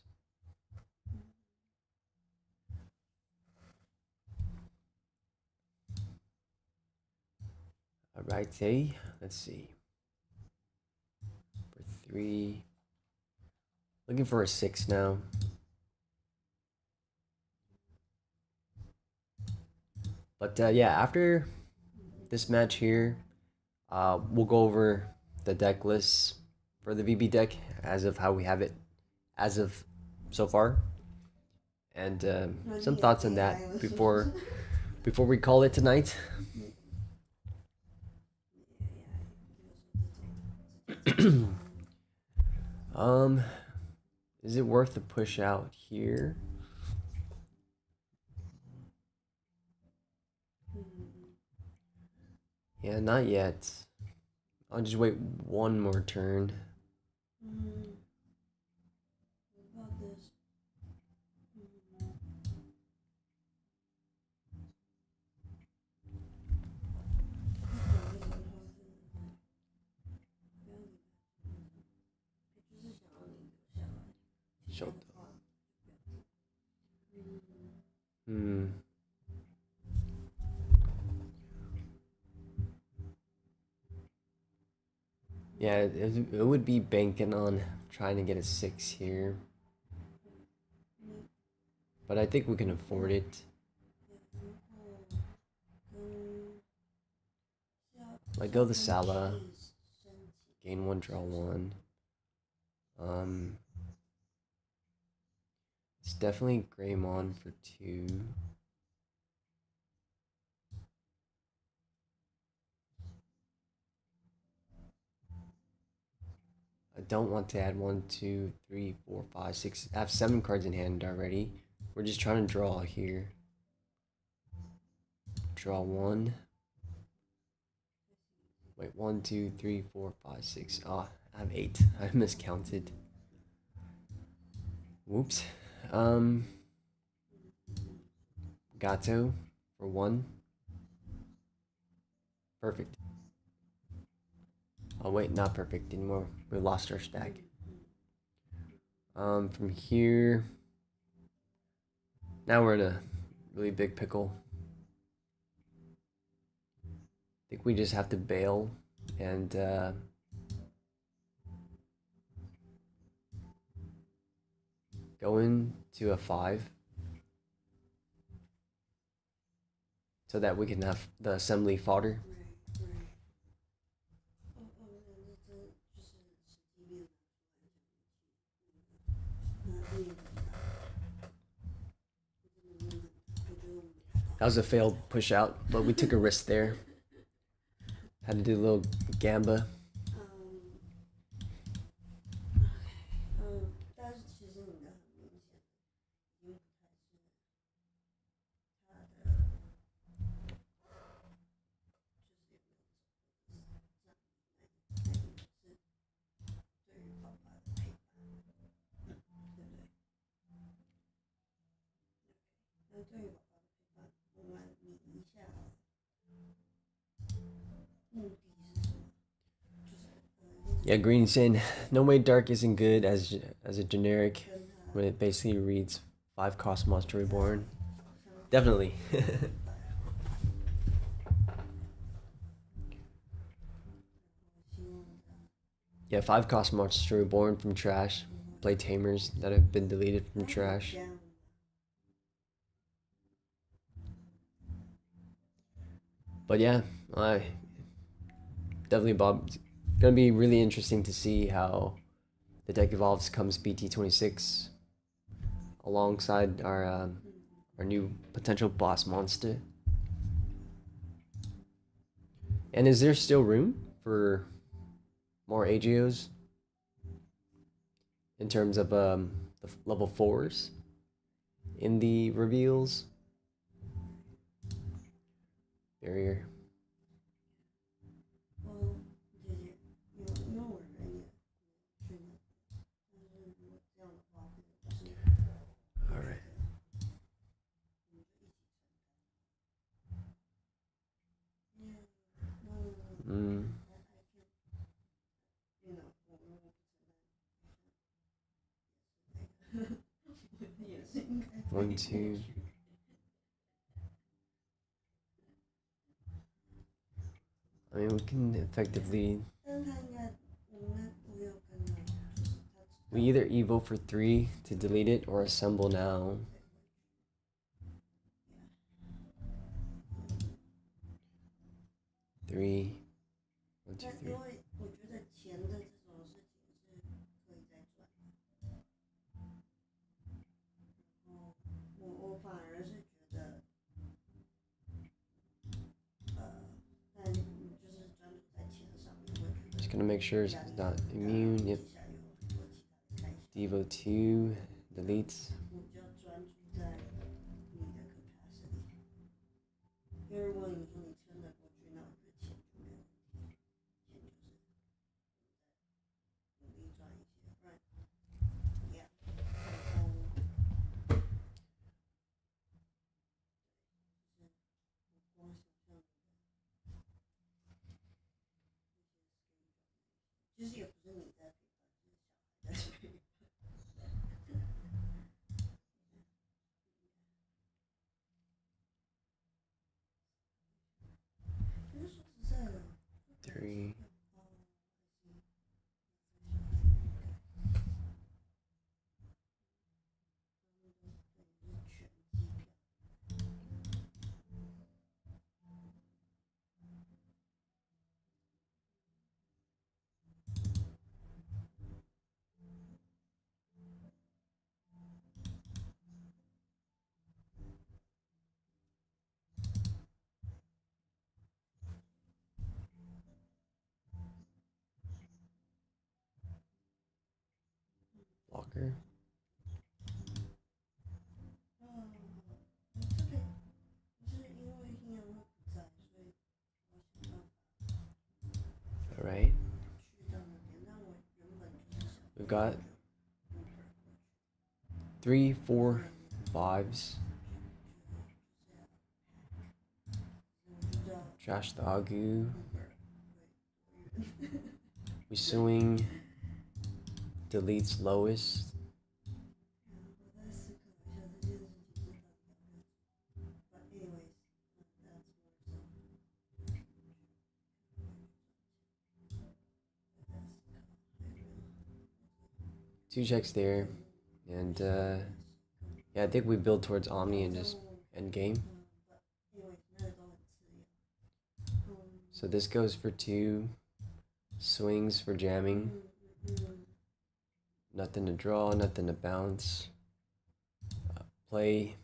Alrighty, let's see. For 3. Looking for a 6 now. But yeah, after this match here, we'll go over the deck lists for the VB deck as of how we have it as of so far, and some thoughts on that before we call it tonight. Is it worth the push out here? Yeah, not yet. I'll just wait one more turn. Hmm. Yeah, it would be banking on trying to get a 6 here. But I think we can afford it. Let go the Sala. Gain 1, draw 1. It's definitely Greymon for 2. I don't want to add 1, 2, 3, 4, 5, 6. I have 7 cards in hand already. We're just trying to draw here. Draw 1. Wait, 1, 2, 3, 4, 5, 6. Ah, I have 8. I miscounted. Whoops. Gato for 1. Perfect. Oh wait, not perfect anymore. We lost our stack. From here, now we're in a really big pickle. I think we just have to bail and go into a 5 so that we can have the assembly fodder. That was a failed push out, but we took a risk there. Had to do a little gamba. Yeah, Green's saying no way dark isn't good as a generic when it basically reads 5 cost monster reborn. Definitely. Yeah, 5 cost monster reborn from trash. Play tamers that have been deleted from trash. But yeah, I definitely Bob. It's gonna be really interesting to see how the deck evolves comes BT26 alongside our new potential boss monster. And is there still room for more AGOs in terms of the level 4s in the reveals? Barrier. All right. Mm. 1, 2. I mean, we can effectively. We either evo for 3 to delete it or assemble now. Three. 1, 2, 3. Just gonna make sure it's not immune. Yep. Devo 2 deletes. Three. Blocker. All right. We've got 3, 4, 5s. Trash the Agu. We swing. Deletes lowest. Two checks there. And yeah, I think we build towards Omni and just end game. So this goes for 2. Swings for jamming. Nothing to draw, nothing to bounce. Play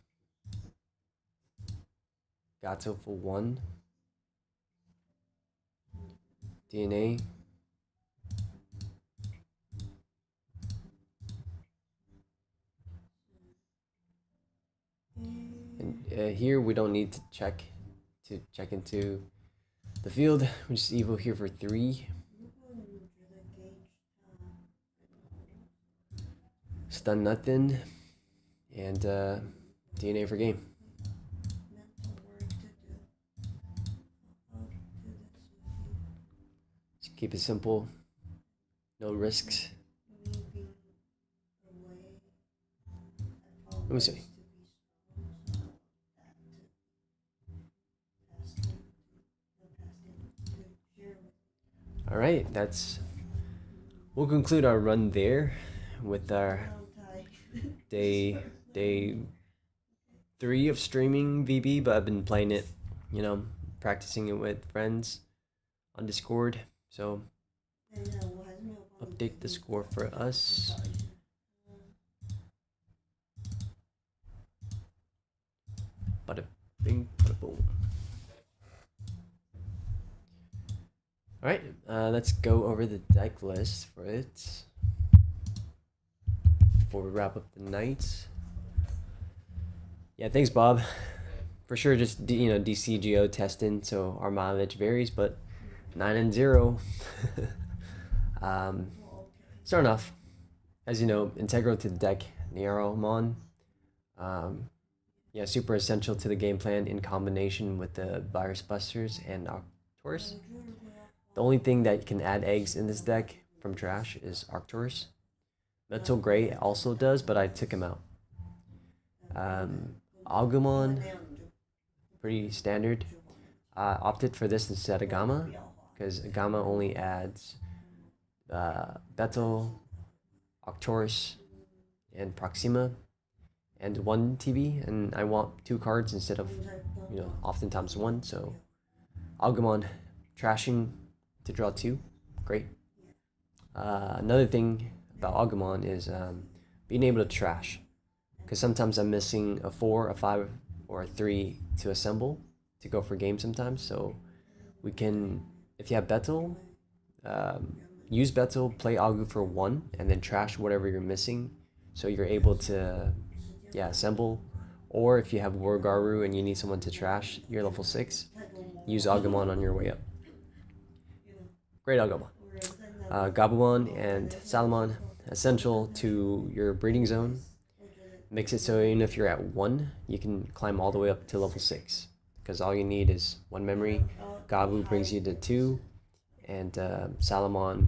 Gato for 1. DNA. And here we don't need to check into the field. We just evo here for 3. Stun nothing. And DNA for game. Just keep it simple. No risks. Let me see. All right, we'll conclude our run there with our day 3 of streaming VB, but I've been playing it, practicing it with friends on Discord. So update the score for us. Bada bing, bada boom. Alright, let's go over the deck list for it before we wrap up the night. Yeah, thanks, Bob. For sure, just Dcgo testing, so our mileage varies, but 9-0. Starting off, as you know, integral to the deck, Nearomon. Yeah, super essential to the game plan in combination with the Virus Busters and Arcturus. The only thing that can add eggs in this deck from trash is Arcturus. Metal Gray also does, but I took him out. Agumon, pretty standard. Opted for this instead of Gamma, because Gamma only adds Betel, Arcturus, and Proxima, and 1 TB, and I want 2 cards instead of, oftentimes 1, so Agumon, trashing to draw 2, great. Another thing about Agumon is being able to trash, because sometimes I'm missing a 4, a 5, or a 3 to assemble to go for game sometimes, so we can, if you have Betel, use Betel, play Agu for 1, and then trash whatever you're missing, so you're able to assemble. Or if you have Wargaru and you need someone to trash, you're level 6, use Agumon on your way up. Great Agumon. Gabumon and Salamon, essential to your breeding zone. Makes it so even if you're at 1, you can climb all the way up to level 6, because all you need is 1 memory. Gabu brings you to 2, and Salamon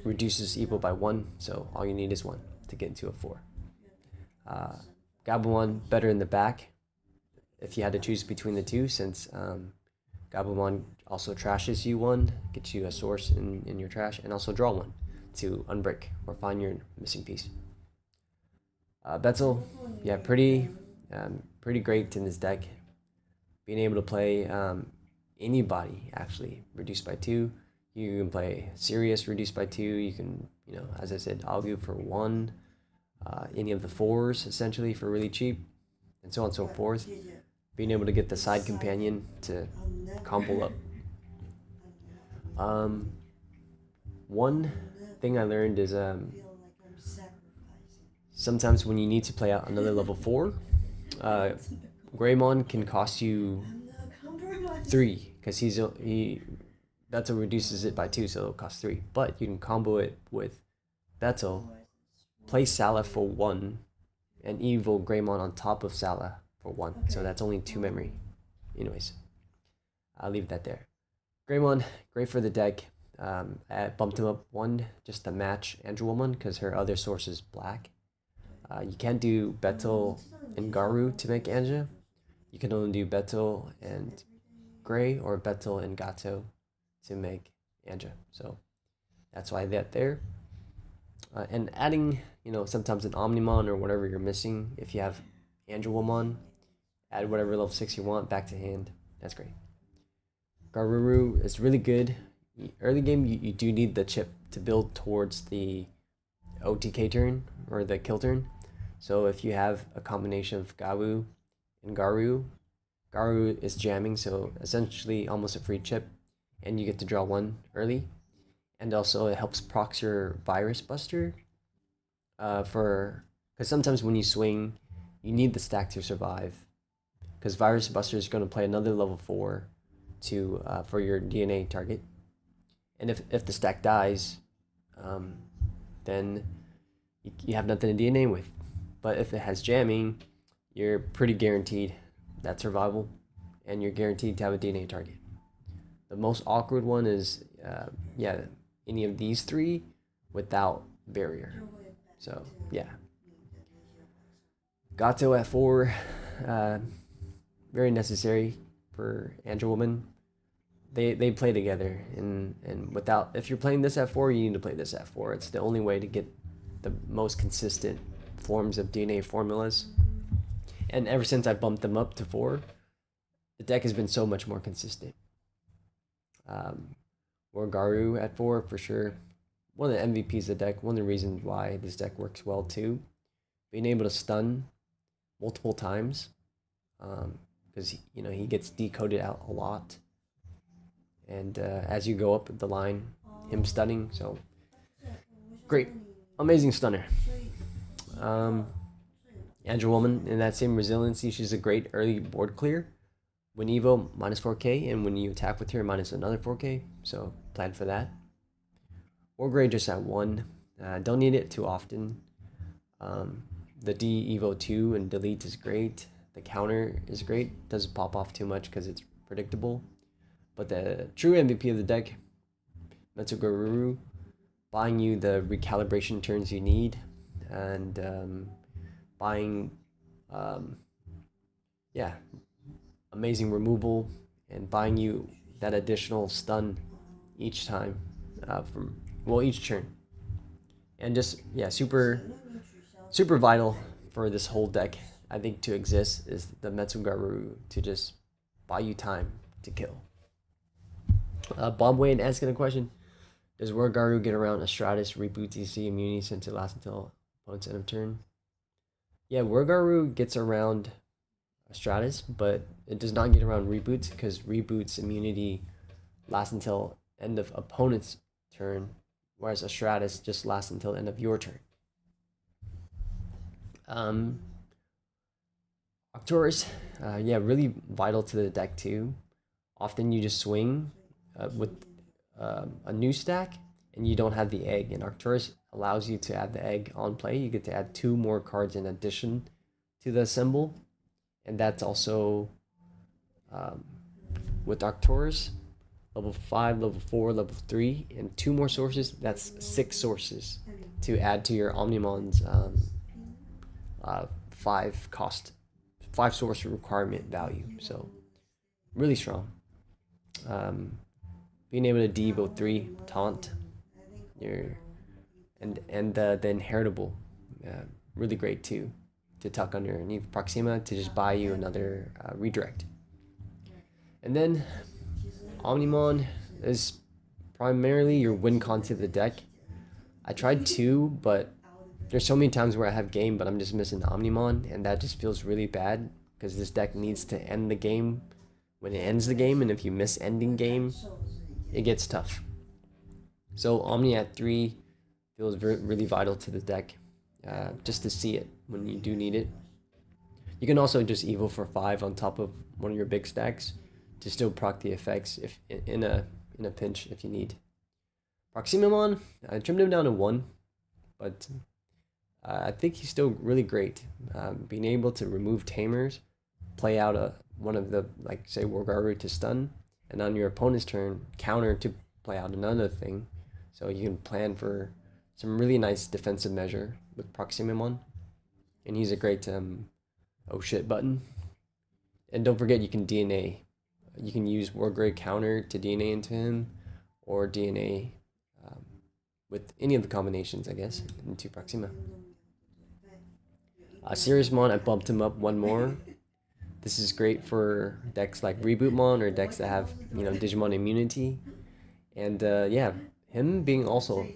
reduces evil by 1, so all you need is 1 to get into a 4. Gabumon better in the back if you had to choose between the two, since Gabumon also trashes you 1, gets you a source in your trash, and also draw 1 to unbreak or find your missing piece. Betel, yeah, pretty great in this deck. Being able to play anybody actually reduced by 2. You can play Sirius reduced by 2. You can, as I said, Agu for 1. Any of the 4s essentially for really cheap, and so on and so forth. Being able to get the side companion to combo up. One thing I learned is sometimes when you need to play out another level 4, Greymon can cost you 3, because Betel reduces it by 2, so it'll cost 3. But you can combo it with Betel, play Salah for 1, and Evil Greymon on top of Salah for 1. So that's only 2 memory. Anyways, I'll leave that there. Greymon, great for the deck. I bumped him up 1 just to match Andrewwoman, because her other source is black. You can't do Betel and Garu to make Anja. You can only do Betel and Gray or Betel and Gato to make Anja. So that's why that there. And adding, sometimes an Omnimon or whatever you're missing. If you have Andrewwoman, add whatever level 6 you want back to hand. That's great. Garuru is really good. Early game, you do need the chip to build towards the OTK turn or the kill turn. So if you have a combination of Gabu and Garu is jamming, so essentially almost a free chip, and you get to draw 1 early. And also it helps proc your Virus Buster, because sometimes when you swing, you need the stack to survive, because Virus Buster is going to play another level 4 for your DNA target, and if the stack dies, then you have nothing to DNA with. But if it has jamming, you're pretty guaranteed that survival, and you're guaranteed to have a DNA target. The most awkward one is any of these 3 without barrier. So yeah, Gato at 4, very necessary for Andrewwoman. They play together, and without, if you're playing this at 4, you need to play this at 4. It's the only way to get the most consistent forms of DNA formulas. And ever since I bumped them up to 4, the deck has been so much more consistent. Orgaru at 4 for sure. One of the MVPs of the deck. One of the reasons why this deck works well too. Being able to stun multiple times, because he gets decoded out a lot, and as you go up the line, him stunning. So great, amazing stunner. Angel Woman in that same resiliency, she's a great early board clear. When Evo, minus 4k, and when you attack with her, minus another 4k, so plan for that. Or grade just at 1. Don't need it too often. The D Evo 2 and delete is great. The counter is great. Doesn't pop off too much because it's predictable. But the true MVP of the deck, Metsugururu, buying you the recalibration turns you need, and buying, amazing removal, and buying you that additional stun each time, each turn, and just super vital for this whole deck. I think to exist is the Metsugaru to just buy you time to kill. Bob Wayne asking a question: does Wargaru get around a Stratus reboot DC immunity since it lasts until opponent's end of turn? Yeah, Wargaru gets around a Stratus, but it does not get around reboots because reboots immunity lasts until end of opponent's turn, whereas a Stratus just lasts until end of your turn. Octorus, really vital to the deck too. Often you just swing with a new stack and you don't have the egg, and Arcturus allows you to add the egg on play. You get to add 2 more cards in addition to the symbol, and that's also with Arcturus, level 5, level 4, level 3, and 2 more sources. That's 6 sources to add to your Omnimon's 5 source requirement value. So really strong. Being able to Devo 3 taunt and the inheritable, really great too, to tuck underneath Proxima to just buy you another redirect. And then Omnimon is primarily your win content of the deck. I tried 2, but there's so many times where I have game but I'm just missing Omnimon, and that just feels really bad because this deck needs to end the game when it ends the game, and if you miss ending game, it gets tough. So Omni at 3 feels really vital to the deck, just to see it when you do need it. You can also just Evo for 5 on top of one of your big stacks to still proc the effects if in a pinch if you need. Proximamon, I trimmed him down to 1, but I think he's still really great. Being able to remove tamers, play out one of the, like say Wargaru to stun, and on your opponent's turn counter to play out another thing, so you can plan for some really nice defensive measure with Proximamon. And he's a great oh shit button. And don't forget, you can DNA. You can use Wargrave counter to DNA into him, or DNA with any of the combinations, I guess, into Proxima. Siriusmon, I bumped him up 1 more. This is great for decks like Rebootmon or decks that have, Digimon immunity. And him being also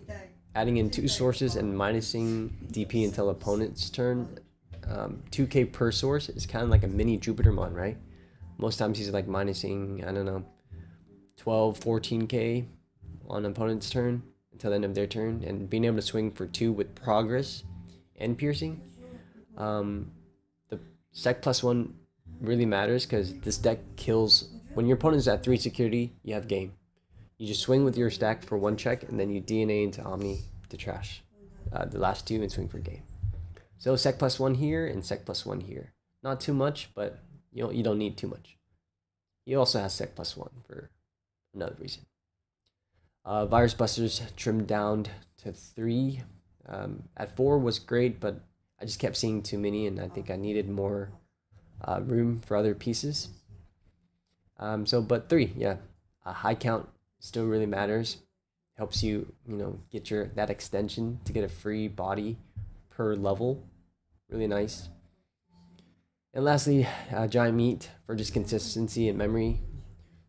adding in 2 sources and minusing DP until opponent's turn. 2k per source is kind of like a mini Jupitermon, right? Most times he's like minusing, I don't know, 12, 14k on opponent's turn until the end of their turn, and being able to swing for 2 with progress and piercing. The sec +1 really matters because this deck kills when your opponent's at 3 security. You have game. You just swing with your stack for 1 check, and then you DNA into Omni to trash the last 2 and swing for game. So sec +1 here and sec +1 here. Not too much, but you don't need too much. He also has sec +1 for another reason. Virus Busters trimmed down to 3. At 4 was great, but I just kept seeing too many, and I think I needed more room for other pieces. But 3, yeah. A high count still really matters. Helps you, get that extension to get a free body per level. Really nice. And lastly, giant meat for just consistency and memory.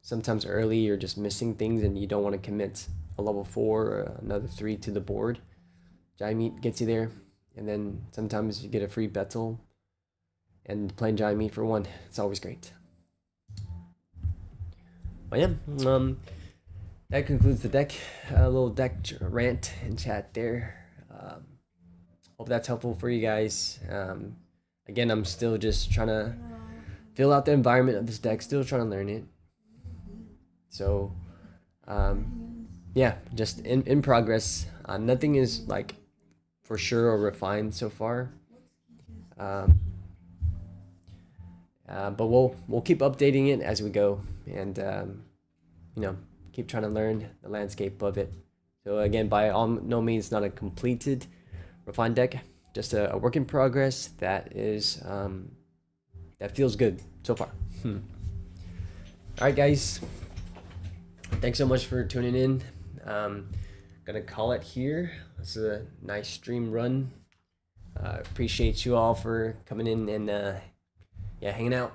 Sometimes early you're just missing things and you don't want to commit a level 4 or another 3 to the board. Giant meat gets you there, and then sometimes you get a free battle, and playing giant meat for 1, it's always great. But yeah, that concludes the deck. A little deck rant and chat there. Hope that's helpful for you guys. Again, I'm still just trying to feel out the environment of this deck, still trying to learn it. So, yeah, just in progress. Nothing is like for sure or refined so far. But we'll keep updating it as we go, and you know, keep trying to learn the landscape of it. So again, by all no means not a completed refined deck, just a work in progress that is that feels good so far. All right, guys, thanks so much for tuning in. Gonna call it here. This is a nice stream run. Appreciate you all for coming in and yeah, hanging out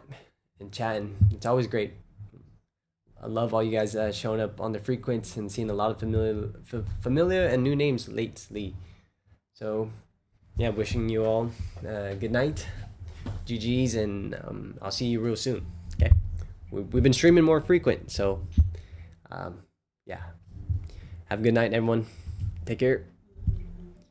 and chatting. It's always great. I love all you guys showing up on the frequent and seeing a lot of familiar and new names lately. So yeah, wishing you all good night, GGs, and I'll see you real soon. Okay, we've been streaming more frequent, so yeah, have a good night, everyone. Take care.